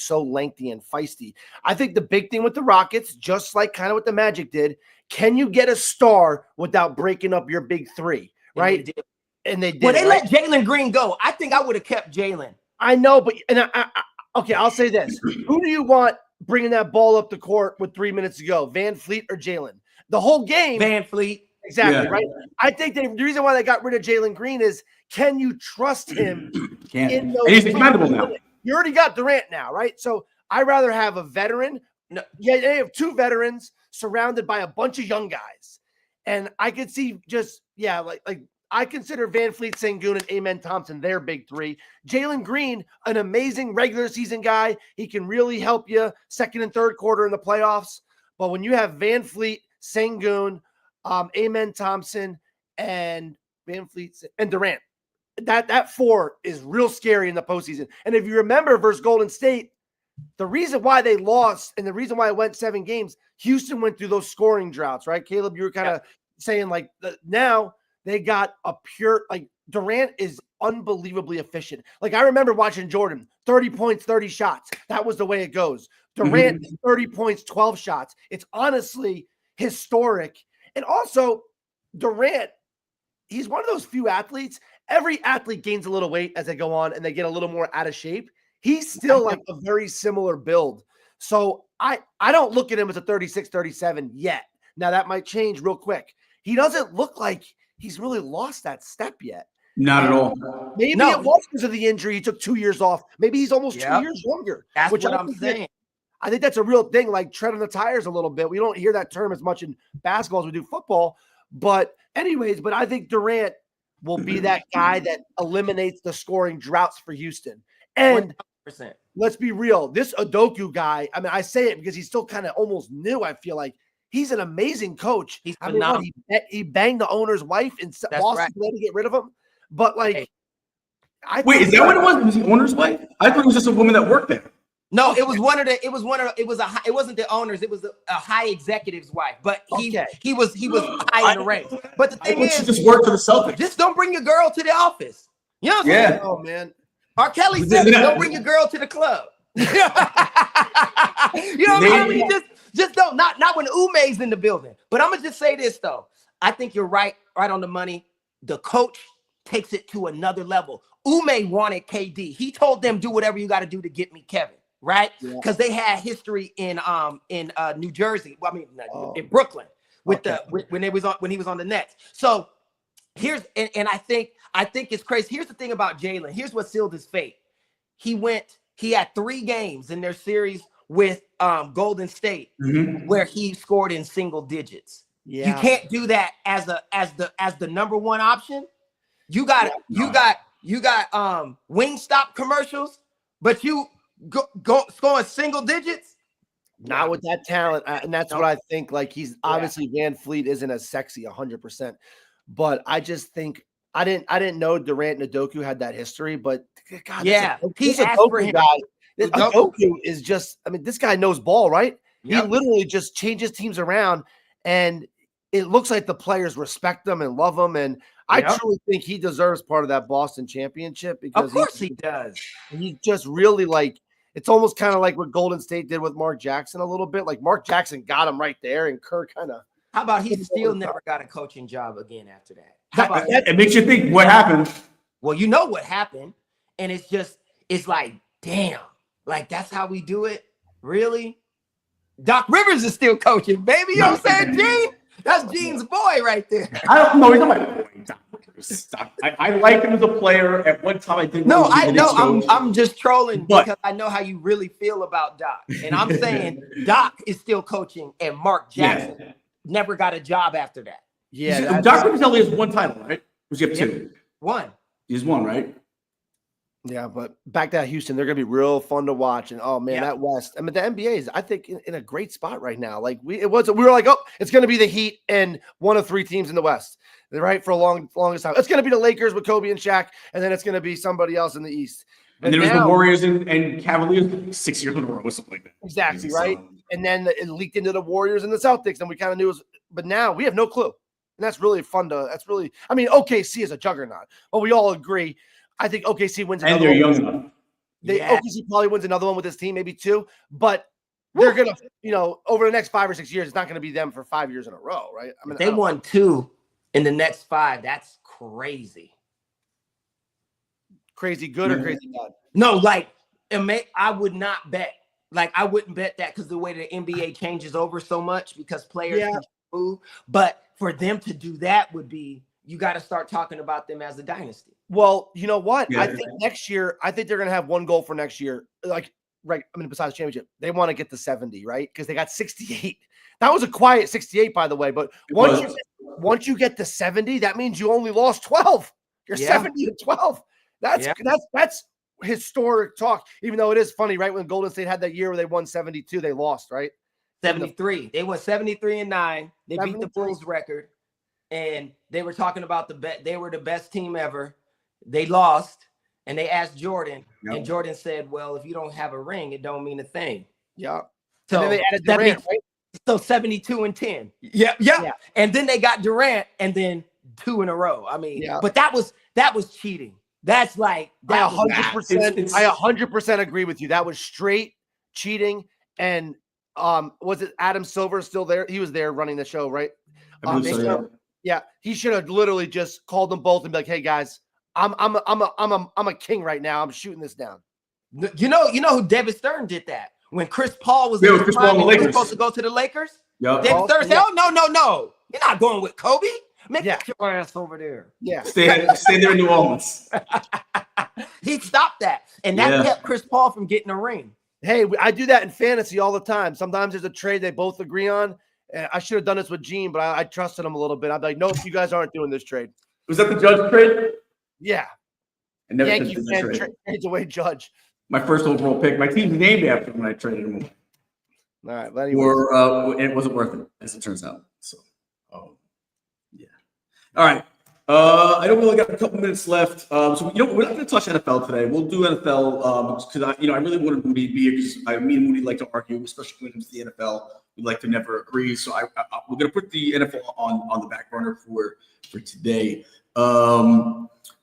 so lengthy and feisty. I think the big thing with the Rockets, just like kind of what the Magic did, can you get a star without breaking up your big three, right? And they did. Well, they let Jalen Green go. I think I would have kept Jalen. I know, but Okay, I'll say this. Who do you want bringing that ball up the court with 3 minutes to go, VanVleet or Jalen? The whole game. VanVleet. Exactly, right? I think the reason why they got rid of Jalen Green is, can you trust him in those? And he's expendable now. You already got Durant now, right? So I'd rather have a veteran. No. Yeah, they have 2 veterans surrounded by a bunch of young guys. And I could see just, like I consider VanVleet, Sengun, and Amen Thompson their big 3. Jalen Green, an amazing regular season guy. He can really help you second and third quarter in the playoffs. But when you have VanVleet, Sengun, Amen Thompson, and VanVleet and Durant, that 4 is real scary in the postseason. And if you remember versus Golden State, the reason why they lost and the reason why it went 7 games, Houston went through those scoring droughts, right? Caleb, you were kind of saying like now they got a pure, like Durant is unbelievably efficient. Like I remember watching Jordan, 30 points, 30 shots. That was the way it goes. Durant, 30 points, 12 shots. It's honestly historic. And also Durant, he's one of those few athletes. Every athlete gains a little weight as they go on and they get a little more out of shape. He's still like a very similar build. So I don't look at him as a 36, 37 yet. Now that might change real quick. He doesn't look like he's really lost that step yet. Not at all. Maybe it was because of the injury. He took 2 years off. Maybe he's almost 2 years younger. That's what I'm saying. I think that's a real thing, like treading the tires a little bit. We don't hear that term as much in basketball as we do football. But anyways, I think Durant will be that guy that eliminates the scoring droughts for Houston. And 100%. Let's be real. This Udoka guy, I mean, I say it because he's still kind of almost new, I feel like. He's an amazing coach. He's phenomenal. He banged the owner's wife in Boston to get rid of him. But like, wait, is that what it was? Was the owner's wife? I thought it was just a woman that worked there. No, it was one of the. It wasn't the owners. It was a high executive's wife. But he was high in the ranks. But the thing is, she just worked for the Celtics. Just don't bring your girl to the office. You know what I'm saying? Oh man. R. Kelly said, "Don't bring your girl to the club." You know what I mean? Just don't. Not when Ume's in the building. But I'm gonna just say this though. I think you're right on the money. The coach takes it to another level. Ume wanted KD. He told them, "Do whatever you got to do to get me Kevin." Right? Because they had history in New Jersey. Well, I mean, in Brooklyn when he was on the Nets. So here's and I think it's crazy. Here's the thing about Jalen. Here's what sealed his fate. He had 3 games in their series with Golden State where he scored in single digits. Yeah. You can't do that as the number 1 option. You got Wingstop commercials, but you go scoring single digits. Not with that talent, and that's what I think. Like he's obviously VanVleet isn't as sexy 100%, but I just think I didn't know Durant and Udoka had that history. But God, he's a Udoka guy. Udoka is just. I mean, this guy knows ball, right? Yep. He literally just changes teams around, and it looks like the players respect him and love him. And I truly think he deserves part of that Boston championship because of course he does. He just really like. It's almost kind of like what Golden State did with Mark Jackson a little bit. Like Mark Jackson got him right there, and Kerr kind of. How about he still never got a coaching job again after that? How about it makes you think what happened. Well, you know what happened, and it's like, damn, like that's how we do it, really. Doc Rivers is still coaching, baby. You know what I'm saying, Gene? That's Gene's boy right there. I don't know. He's not my boy. I like him as a player. At one time, I didn't. No, I know. I'm just trolling because I know how you really feel about Doc, and I'm saying Doc is still coaching, and Mark Jackson never got a job after that. Yeah, Doc Rivers only has 1 title, right? Was he up 2? 1. He's 1, right? Yeah, but back to Houston, they're gonna be real fun to watch. And oh man, that West. I mean, the NBA is, I think, in a great spot right now. Like we were like, oh, it's gonna be the Heat and one of 3 teams in the West, right? For a longest time. It's gonna be the Lakers with Kobe and Shaq, and then it's gonna be somebody else in the East. And then it was the Warriors and Cavaliers 6 years in a row or something like that. Exactly, right? And then it leaked into the Warriors and the Celtics, and we kind of knew it was, but now we have no clue. And that's really fun I mean, OKC is a juggernaut, but we all agree. I think OKC wins another one. And they're young enough. OKC probably wins another one with this team, maybe 2, but they're going to, over the next 5 or 6 years, it's not going to be them for 5 years in a row, right? I mean, they won 2 in the next 5. That's crazy. Crazy good or crazy bad? No, like I would not bet. Like, I wouldn't bet that because the way the NBA changes over so much because players can move. But for them to do that would be, you got to start talking about them as a dynasty. Well, you know what? Yeah. I think next year, I think they're going to have one goal for next year. Like, right. I mean, besides the championship, they want to get to 70, right? Because they got 68. That was a quiet 68, by the way. But once you get to 70, that means you only lost 12. You're 70 to 12. That's historic talk. Even though it is funny, right? When Golden State had that year where they won 72, they lost, right? 73. They won 73-9. They beat the 73. Bulls record, and they were talking about they were the best team ever. They lost, and they asked Jordan, and Jordan said, "Well, if you don't have a ring, it don't mean a thing." Yeah. So and then they added Durant, right? So 72-10. Yeah. And then they got Durant, and then 2 in a row. I mean, but that was cheating. That's like that. I 100% agree with you. That was straight cheating. And was it Adam Silver still there? He was there running the show, right? Yeah. He should have literally just called them both and be like, "Hey guys, I'm a king right now. I'm shooting this down." You know who David Stern did that when Chris Paul was supposed to go to the Lakers. Yep. David Stern said, "Oh no, you're not going with Kobe. Make your ass over there. Yeah, stay there in New Orleans." He stopped that, and that kept Chris Paul from getting a ring. Hey, I do that in fantasy all the time. Sometimes there's a trade they both agree on. I should have done this with Gene, but I trusted him a little bit. I'd be like, "Nope, you guys aren't doing this trade." Was that the Judge trade? Yeah. Yankee fan trades away Judge. My first overall pick. My team's named after when I traded him away. All right, but anyways. It wasn't worth it, as it turns out. So, yeah. All right. I know we only got a couple minutes left. So we're not going to touch NFL today. We'll do NFL because I really wanted Moody to be here because me and Moody like to argue, especially when it comes to the NFL. We like to never agree. So we're going to put the NFL on the back burner for today.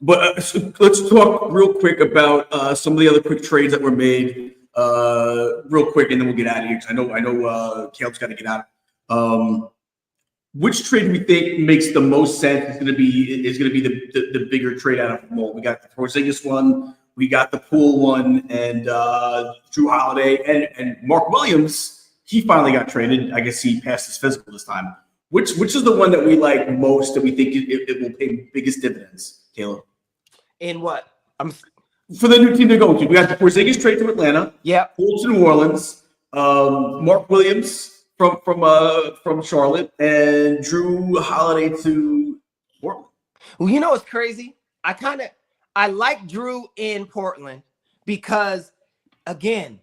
But let's talk real quick about some of the other quick trades that were made real quick, and then we'll get out of here because I know Caleb's got to get out. Which trade do we think makes the most sense is going to be the bigger trade out of them all? We got the Porzingis one, we got the Poole one, and Jrue Holiday and Mark Williams. He finally got traded. I guess he passed his physical this time. Which is the one that we like most that we think it will pay biggest dividends, Caleb? In what? For the new team they're going to. We got the Porzingis trade to Atlanta. Yeah. Poole to New Orleans. Mark Williams from Charlotte, and Jrue Holiday to Portland. Well, you know what's crazy? I like Jrue in Portland because, again,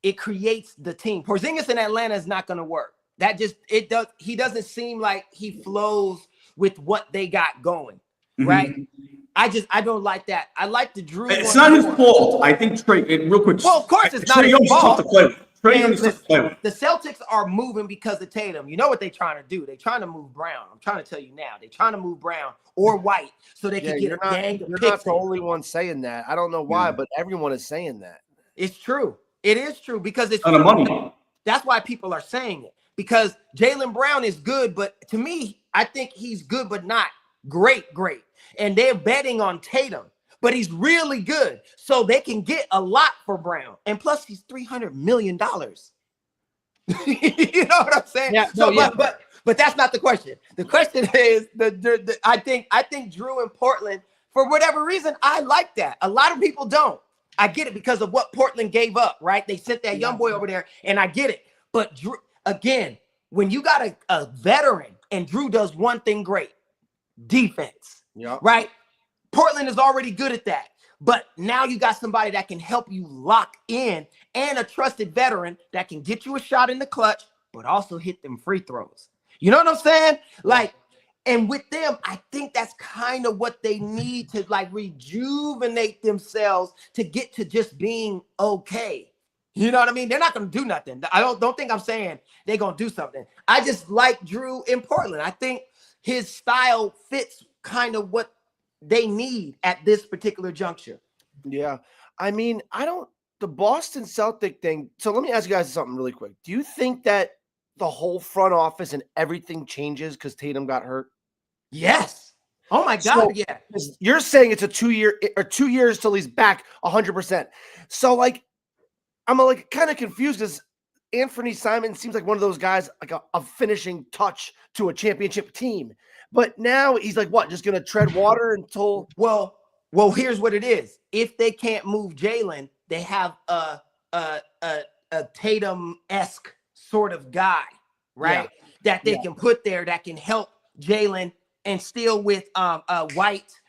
it creates the team. Porzingis in Atlanta is not going to work. He doesn't seem like he flows with what they got going, right? Mm-hmm. I don't like that. I like the Jrue. It's not his fault. I think real quick. Well, of course it's not his fault. Tough to play with. The Celtics are moving because of Tatum. You know what they're trying to do? They're trying to move Brown. I'm trying to tell you now. They're trying to move Brown or White so they can get a gang of picks. You're not the only one saying that. I don't know why, but everyone is saying that. It's true. It is true because it's on the money. That's why people are saying it. Because Jaylen Brown is good, but to me, I think he's good, but not great. And they're betting on Tatum, but he's really good. So they can get a lot for Brown. And plus, he's $300 million. You know what I'm saying? Yeah, but that's not the question. The question is, I think Jrue in Portland, for whatever reason, I like that. A lot of people don't. I get it because of what Portland gave up, right? They sent that young boy over there, and I get it. But Jrue, again, when you got a veteran and Jrue does one thing great, defense, right? Portland is already good at that. But now you got somebody that can help you lock in and a trusted veteran that can get you a shot in the clutch, but also hit them free throws. You know what I'm saying? Like, and with them, I think that's kind of what they need to like rejuvenate themselves to get to just being okay. You know what I mean? They're not going to do nothing. I don't think I'm saying they're going to do something. I just like Jrue in Portland. I think his style fits kind of what they need at this particular juncture. Yeah. I mean, the Boston Celtic thing. So let me ask you guys something really quick. Do you think that the whole front office and everything changes because Tatum got hurt? Yes. Oh my God. Yeah. You're saying it's a 2 year or 2 years till he's back 100%. So like, I'm like kind of confused because Anthony Simons seems like one of those guys, like a finishing touch to a championship team. But now he's like, what, just going to tread water until. Well, here's what it is. If they can't move Jalen, they have a Tatum-esque sort of guy, right? Yeah. That they can put there that can help Jalen and still with White,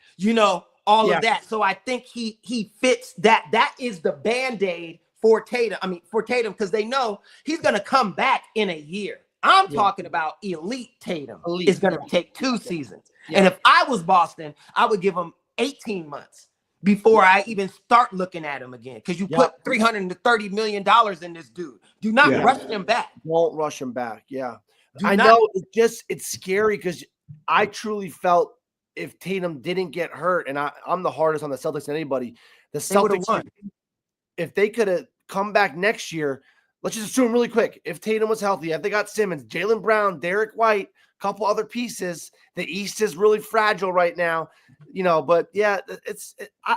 all of that. So I think he fits that. That is the Band-Aid for Tatum. I mean, for Tatum, because they know he's going to come back in a year. I'm talking about elite Tatum. It's going to take 2 seasons. Yeah. And if I was Boston, I would give him 18 months before I even start looking at him again. Because you put $330 million in this dude. Do not rush him back. Won't rush him back. Yeah. I know it's scary because I truly felt if Tatum didn't get hurt, and I'm the hardest on the Celtics than anybody, the Celtics won. If they could have come back next year, let's just assume really quick, if Tatum was healthy, if they got Simmons, Jaylen Brown, Derek White, a couple other pieces, the East is really fragile right now, but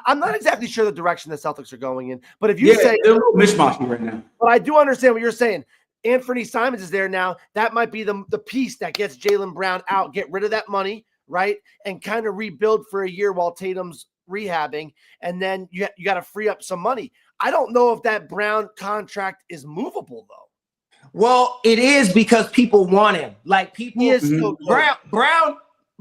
I'm not exactly sure the direction the Celtics are going in. But if you say they're a little mishmashy right now. But I do understand what you're saying. Anthony Simons is there now. That might be the piece that gets Jaylen Brown out, get rid of that money, right? And kind of rebuild for a year while Tatum's rehabbing. And then you got to free up some money. I don't know if that Brown contract is movable, though. Well, it is because people want him. Like people, he is so Brown.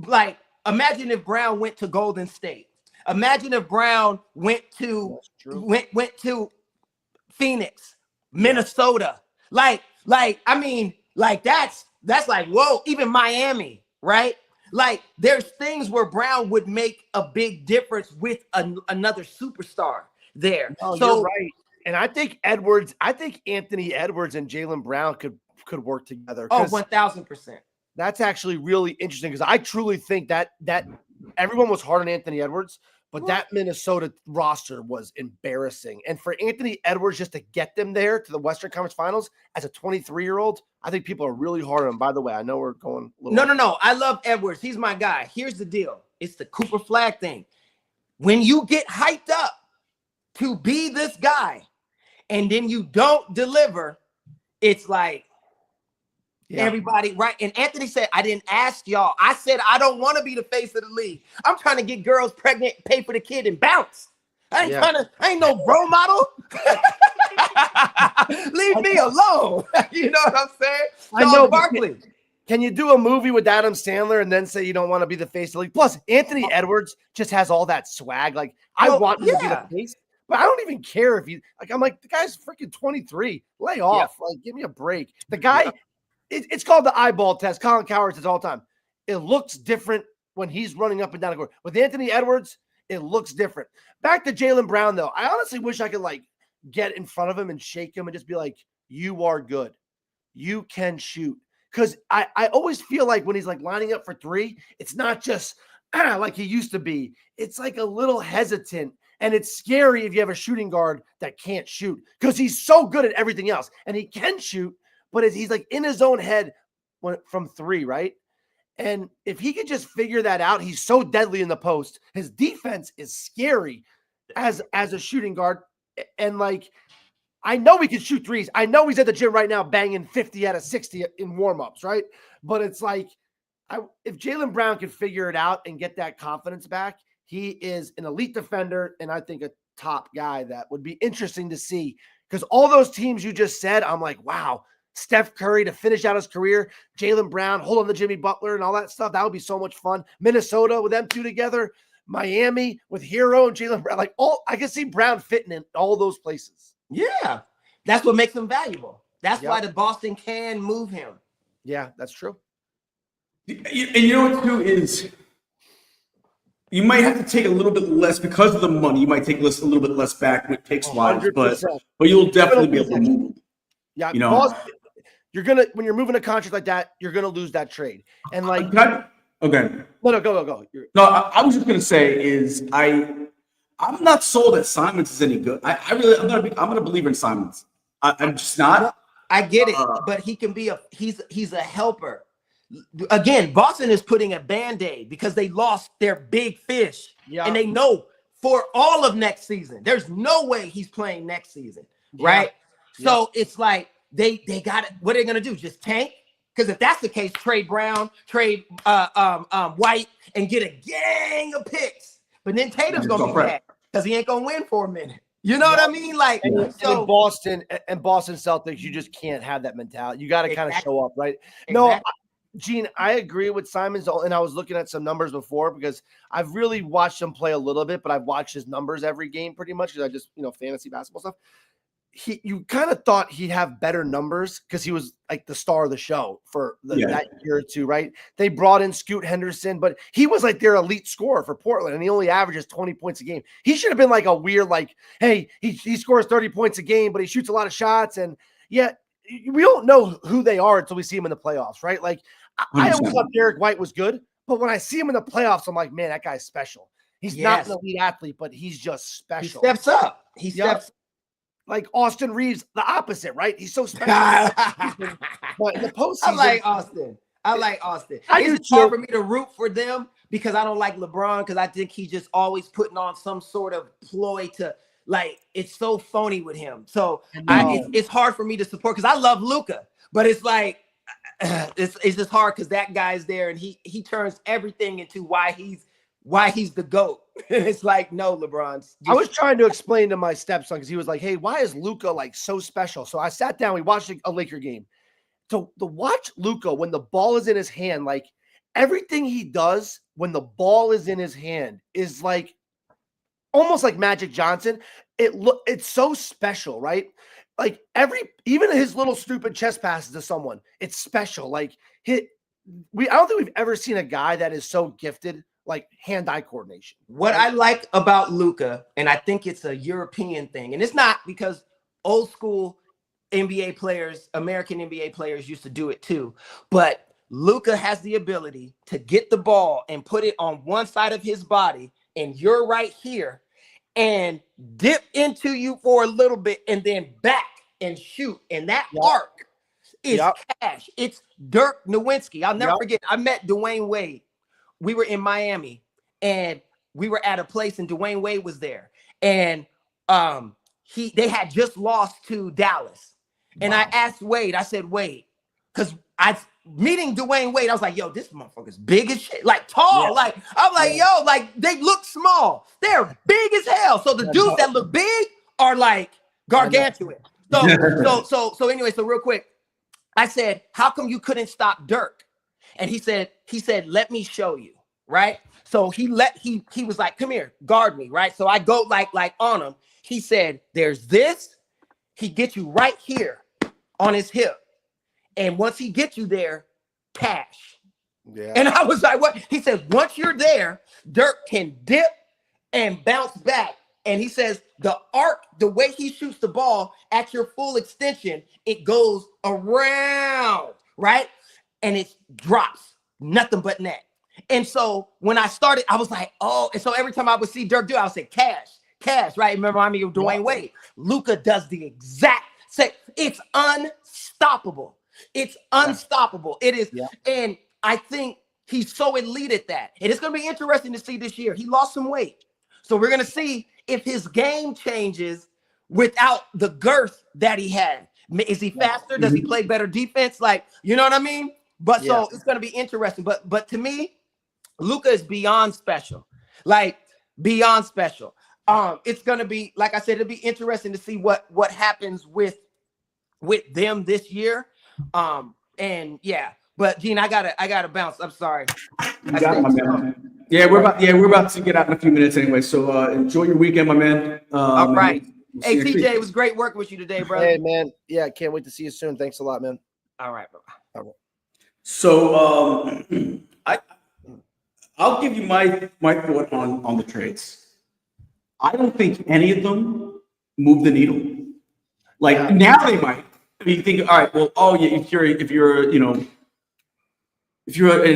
Like imagine if Brown went to Golden State. Imagine if Brown went to Phoenix, Minnesota. Like that's like whoa. Even Miami, right? Like there's things where Brown would make a big difference with another superstar there. Oh, so you're right. And I think Anthony Edwards and Jaylen Brown could work together. Oh, 1,000%. That's actually really interesting because I truly think that everyone was hard on Anthony Edwards, but that Minnesota roster was embarrassing. And for Anthony Edwards just to get them there to the Western Conference Finals as a 23-year-old, I think people are really hard on him. By the way, I know we're going a little No. I love Edwards. He's my guy. Here's the deal. It's the Cooper Flag thing. When you get hyped up to be this guy and then you don't deliver, it's like everybody, right? And Anthony said, I didn't ask y'all. I said, I don't want to be the face of the league. I'm trying to get girls pregnant, pay for the kid, and bounce. I ain't no role model. Leave me alone. You know what I'm saying? I know, Barkley. Can you do a movie with Adam Sandler and then say you don't want to be the face of the league? Plus, Anthony Edwards just has all that swag. Like, I want him to be the face, but I don't even care if I'm like, the guy's freaking 23. Lay off. Like, give me a break. The guy, it's called the eyeball test. Colin Cowherd says all the time. It looks different when he's running up and down the court. With Anthony Edwards, it looks different. Back to Jaylen Brown, though. I honestly wish I could, get in front of him and shake him and just be like, you are good. You can shoot. Because I always feel like when he's, lining up for three, it's not just like he used to be. It's, a little hesitant. And it's scary if you have a shooting guard that can't shoot because he's so good at everything else. And he can shoot, but he's, in his own head from three, right? And if he could just figure that out, he's so deadly in the post. His defense is scary as a shooting guard. And I know he can shoot threes. I know he's at the gym right now banging 50 out of 60 in warmups, right? But it's if Jaylen Brown can figure it out and get that confidence back, he is an elite defender and I think a top guy that would be interesting to see. Because all those teams you just said, I'm like, wow. Steph Curry to finish out his career, Jaylen Brown, hold on to Jimmy Butler and all that stuff. That would be so much fun. Minnesota with them two together, Miami with Hero and Jaylen Brown. I can see Brown fitting in all those places. Yeah. That's what makes him valuable. That's why the Boston can move him. Yeah, that's true. And you know what, too, is you might have to take a little bit less because of the money. You might take a little bit less back with picks-wise, but you'll definitely be able to move. Yeah, Boston, you're gonna when you're moving a contract like that, you're gonna lose that trade. And okay. No, go. No, I was just gonna say is I'm not sold that Simons is any good. I'm gonna believe in Simons. I'm just not. I get it, but he can be he's a helper. Again, Boston is putting a Band-Aid because they lost their big fish, and they know for all of next season, there's no way he's playing next season, right? So it's like they got it. What are they gonna do? Just tank? Because if that's the case, trade Brown, trade White, and get a gang of picks. But then Tatum's gonna be mad because he ain't gonna win for a minute. You know what I mean? Like, and in Boston Celtics, you just can't have that mentality. You got to kind of show up, right? No, Gene, I agree with Simon's, and I was looking at some numbers before because I've really watched him play a little bit, but I've watched his numbers every game pretty much because I just, fantasy basketball stuff. You kind of thought he'd have better numbers because he was like the star of the show for that year or two, right? They brought in Scoot Henderson, but he was like their elite scorer for Portland, and he only averages 20 points a game. He should have been like a weird, like, hey, he scores 30 points a game, but he shoots a lot of shots, and yet we don't know who they are until we see him in the playoffs, right? Like, I always thought Derek White was good, but when I see him in the playoffs, I'm like, man, that guy's special. He's not an elite athlete, but he's just special. He steps up. He steps up. Like Austin Reaves, the opposite, right? He's so special. But in the postseason, I like Austin. It's hard for me to root for them because I don't like LeBron because I think he's just always putting on some sort of ploy to, like, it's so phony with him. So it's hard for me to support because I love Luka, but it's like it's just hard because that guy's there and he turns everything into why he's the GOAT. It's like, no, LeBron's. I was trying to explain to my stepson because he was like, hey, why is Luka like so special? So I sat down, we watched a Laker game. To watch Luka when the ball is in his hand, like everything he does when the ball is in his hand is like almost like Magic Johnson. It's so special, right? Like even his little stupid chest passes to someone, it's special. Like I don't think we've ever seen a guy that is so gifted, like hand-eye coordination. What I like about Luka, and I think it's a European thing, and it's not because old school NBA players, American NBA players used to do it too, but Luka has the ability to get the ball and put it on one side of his body, and you're right here, and dip into you for a little bit, and then back and shoot, and that arc is cash. It's Dirk Nowitzki. I'll never forget. I met Dwayne Wade. We were in Miami and we were at a place and Dwayne Wade was there. And they had just lost to Dallas. And I asked Wade, I said, Wade, because meeting Dwayne Wade, I was like, yo, this motherfucker's big as shit, like tall. Like, I'm like, yo, like they look small. They're big as hell. So the dudes that look big are like gargantuan. So anyway, so real quick, I said, how come you couldn't stop Dirk? And he said, let me show you, right? So he was like, come here, guard me, right? So I go like on him. He said, there's this. He gets you right here on his hip. And once he gets you there, cash. Yeah. And I was like, what? He says, once you're there, Dirk can dip and bounce back. And he says, the arc, the way he shoots the ball at your full extension, it goes around, right? And it drops, nothing but net. And so when I started, I was like, oh, and so every time I would see Dirk do it, I would say, cash, right? Remember me of Dwayne Wade. Luka does the exact same. It's unstoppable. It's unstoppable. It is. Yeah. And I think he's so elite at that. And it's going to be interesting to see this year. He lost some weight. So we're going to see if his game changes without the girth that he had. Is he faster? Does he play better defense? Like, you know what I mean? But so it's going to be interesting. But to me, Luka is beyond special. Like, beyond special. It's going to be, like I said, it'll be interesting to see what happens with them this year. And yeah, but Gene, I gotta bounce. I'm sorry. You got it, my man. Yeah, we're about to get out in a few minutes anyway. So enjoy your weekend, my man. All right. Hey, TJ, it was great working with you today, brother. Hey, man. Yeah, can't wait to see you soon. Thanks a lot, man. All right, bro. All right. So I'll give you my thought on the trades. I don't think any of them move the needle. Like now they might. I mean, you think, all right, well, oh yeah, if you're an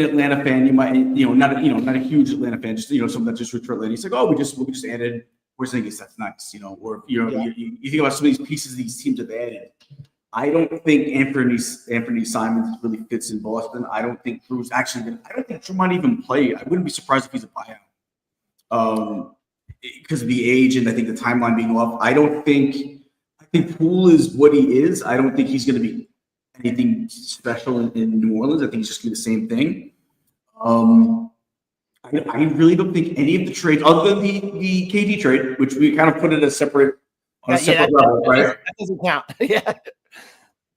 Atlanta fan, you might, not a huge Atlanta fan, just someone that just returned Atlanta. He's like, oh, we just added Porzingis, that's nice, or you think about some of these pieces these teams have added. I don't think Anthony Simons really fits in Boston. I don't think Jrue's I don't think Jrue might even play. I wouldn't be surprised if he's a buyout. Because of the age and I think the timeline being off. I think think Poole is what he is. I don't think he's going to be anything special in New Orleans. I think he's just going to be the same thing. I really don't think any of the trades, other than the KD trade, which we kind of put it as separate on a separate level, right? That doesn't count. Yeah.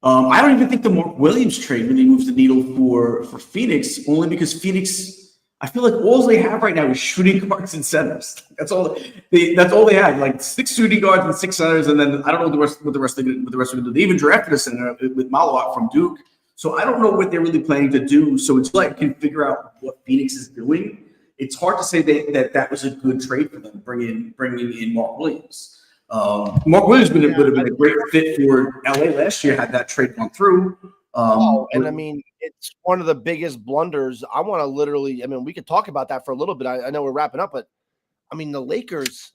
I don't even think the Mark Williams trade really moves the needle for Phoenix, only because Phoenix, I feel like all they have right now is shooting guards and centers. That's all they have, like 6 shooting guards and 6 centers, and then I don't know what the rest are going to do. They even drafted a center with Malawak from Duke, so I don't know what they're really planning to do. So until I can figure out what Phoenix is doing, it's hard to say that was a good trade for them, bringing in Mark Williams. Mark Williams would have been a great fit for LA last year had that trade gone through. And I mean, it's one of the biggest blunders. I want to literally, I mean, we could talk about that for a little bit. I know we're wrapping up, but I mean, the Lakers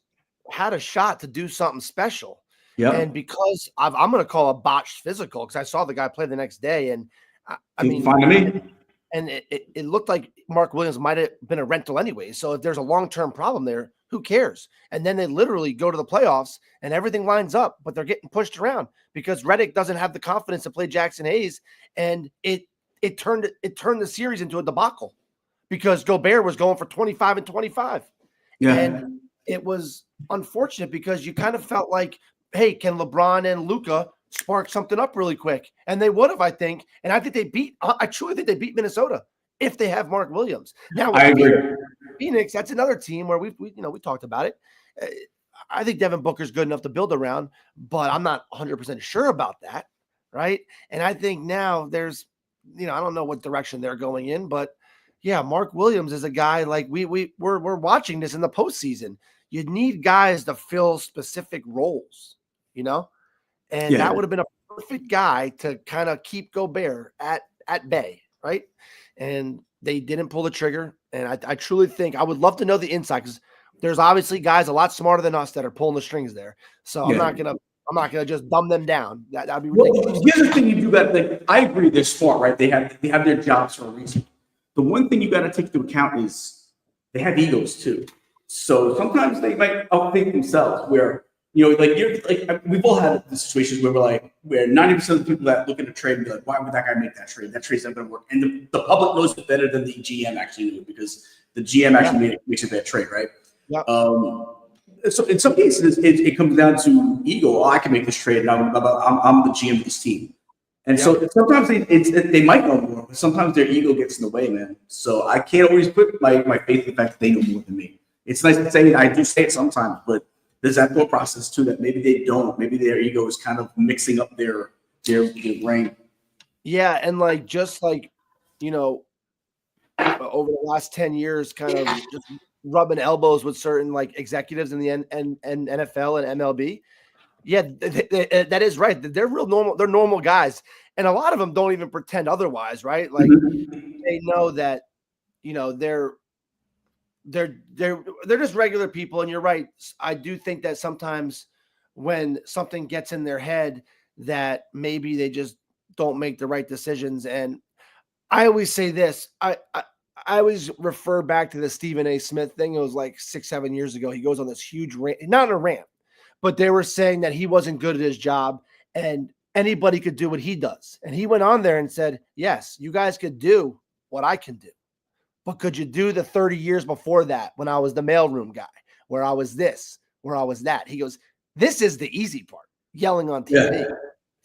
had a shot to do something special. Yeah. And because I'm going to call a botched physical, because I saw the guy play the next day, and I mean, fine to me. And it looked like Mark Williams might have been a rental anyway. So if there's a long-term problem there, who cares? And then they literally go to the playoffs and everything lines up, but they're getting pushed around because Redick doesn't have the confidence to play Jackson Hayes. And it turned the series into a debacle because Gobert was going for 25 and 25. Yeah. And it was unfortunate because you kind of felt like, hey, can LeBron and Luka spark something up really quick? And they would have, I think. And I truly think they beat Minnesota if they have Mark Williams. Now, I agree. Phoenix, that's another team where we talked about it. I think Devin Booker's good enough to build around, but I'm not 100% sure about that, right? And I think now there's, I don't know what direction they're going in, but yeah, Mark Williams is a guy like we're watching this in the postseason. You need guys to fill specific roles, and that would have been a perfect guy to kind of keep Gobert at bay, right? And they didn't pull the trigger. And I truly think I would love to know the inside because there's obviously guys a lot smarter than us that are pulling the strings there. So I'm not gonna just dumb them down. That'd be ridiculous. Well, the other thing you do that, I agree, they're smart, right? They have their jobs for a reason. The one thing you got to take into account is they have egos too. So sometimes they might outthink themselves. Where we've all had the situations where where 90% of the people that look at a trade be like, why would that guy make that trade? That trade's not going to work. And the public knows it better than the GM actually knew because the GM actually makes a bad trade, right? Yeah. So in some cases, it comes down to ego. Oh, I can make this trade, and I'm the GM of this team. And so sometimes they might know more, but sometimes their ego gets in the way, man. So I can't always put my faith in the fact that they know more than me. It's nice to say I do say it sometimes, but there's that thought process too that maybe they don't. Maybe their ego is kind of mixing up their brain. Yeah, and over the last 10 years, kind of just rubbing elbows with certain executives in the NFL and MLB. Yeah, that is right. They're real normal. They're normal guys, and a lot of them don't even pretend otherwise, right? Like they know that they're just regular people. And you're right. I do think that sometimes when something gets in their head that maybe they just don't make the right decisions. And I always say this, I always refer back to the Stephen A. Smith thing. It was like 6-7 years ago. He goes on this huge rant, not a rant, but they were saying that he wasn't good at his job and anybody could do what he does. And he went on there and said, yes, you guys could do what I can do. But could you do the 30 years before that when I was the mailroom guy, where I was this, where I was that? He goes, this is the easy part, yelling on TV. Yeah.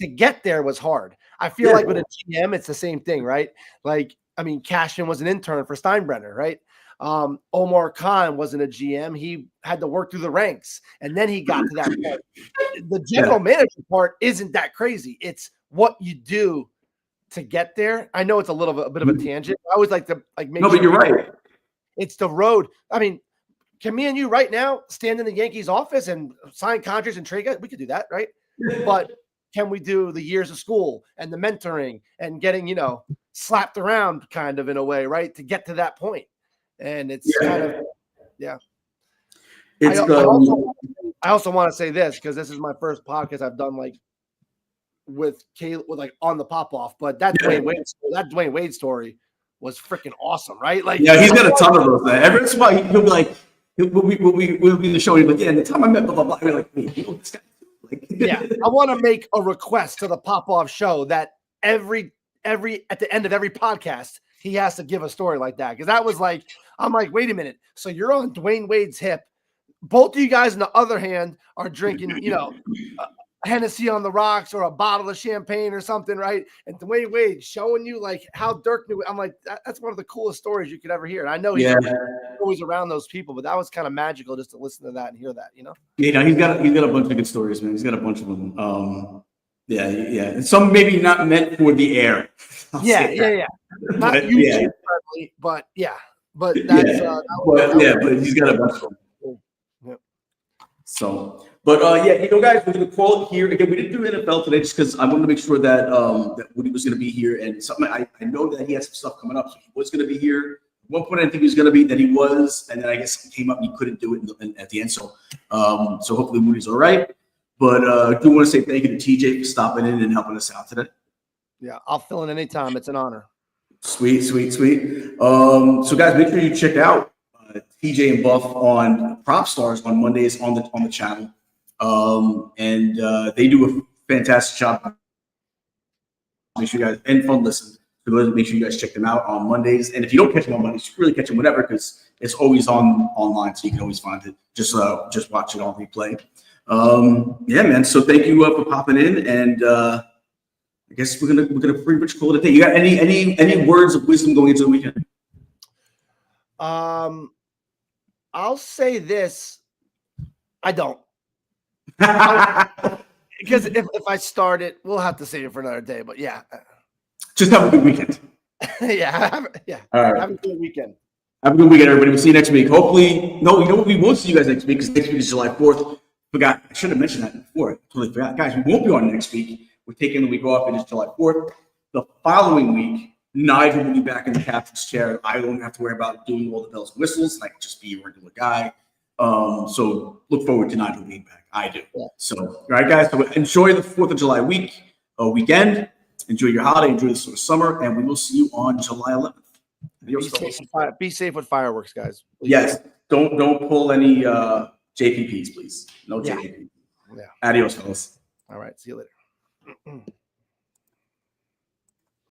To get there was hard. I feel like with a GM, it's the same thing, right? Cashman was an intern for Steinbrenner, right? Omar Khan wasn't a GM. He had to work through the ranks, and then he got to that part. The general manager part isn't that crazy. It's what you do to get there. I know it's a bit of a tangent. I always like to make No, but you're right. It's the road. Can me and you right now stand in the Yankees office and sign contracts and trade guys? We could do that, right? But can we do the years of school and the mentoring and getting, slapped around kind of in a way, right? To get to that point. And it's kind of, It's I also want to say this because this is my first podcast I've done with Caleb, with on the pop off, but that Dwayne Wade story was freaking awesome, right? He's got a ton of those. Every once in a while, he'll be like, we'll be in the show. He'll be like, and the time I met blah blah blah. We're like, wait, this guy? Like, yeah, I want to make a request to the Pop-Off show that every at the end of every podcast, he has to give a story like that. Because that was like, I'm like, wait a minute. So you're on Dwayne Wade's hip. Both of you guys, on the other hand, are drinking, Hennessy on the rocks or a bottle of champagne or something, right? And Dwayne Wade showing you like how Dirk knew. I'm like, that's one of the coolest stories you could ever hear. And I know he's always around those people, but that was kind of magical just to listen to that and hear that, he's got a bunch of good stories, man. He's got a bunch of them. Yeah. And some maybe not meant for the air. Yeah. Not But, YouTube friendly, but yeah. But that's but he's got a bunch of them. Yeah. So, but guys, we're gonna call it here again. We didn't do NFL today just because I wanted to make sure that that Woody was gonna be here, and something I know that he has some stuff coming up, so he was gonna be here. At one point, I think he was gonna be that he was, and then I guess it came up and he couldn't do it at the end. So, so hopefully Woody's all right. But I do want to say thank you to TJ for stopping in and helping us out today. Yeah, I'll fill in anytime. It's an honor. Sweet. So guys, make sure you check out TJ and Buff on Prop Stars on Mondays on the channel. And they do a fantastic job. Make sure you guys, and fun listen. So make sure you guys check them out on Mondays. And if you don't catch them on Mondays, you can really catch them whenever because it's always online, so you can always find it. Just watch it on replay. Man. So thank you for popping in, and I guess we're gonna pretty much call it a day. You got any words of wisdom going into the weekend? I'll say this. I don't. Because if I start it, we'll have to save it for another day. But yeah. Just have a good weekend. Yeah. All right. Have a good weekend. Have a good weekend, everybody. We'll see you next week. Hopefully, we won't see you guys next week because next week is July 4th. I should have mentioned that before. I totally forgot. Guys, we won't be on next week. We're taking the week off. It is July 4th. The following week, Nigel will be back in the captain's chair. I won't have to worry about doing all the bells and whistles. I can just be a regular guy. So look forward to Nigel being back. I do. Yeah. So, all right, guys. So enjoy the 4th of July weekend. Enjoy your holiday. Enjoy the sort of summer. And we will see you on July 11th. Be safe with fireworks, guys. Please. Yes. Don't pull any JPPs, please. No JPPs. Yeah. Adios, fellas. All right. See you later.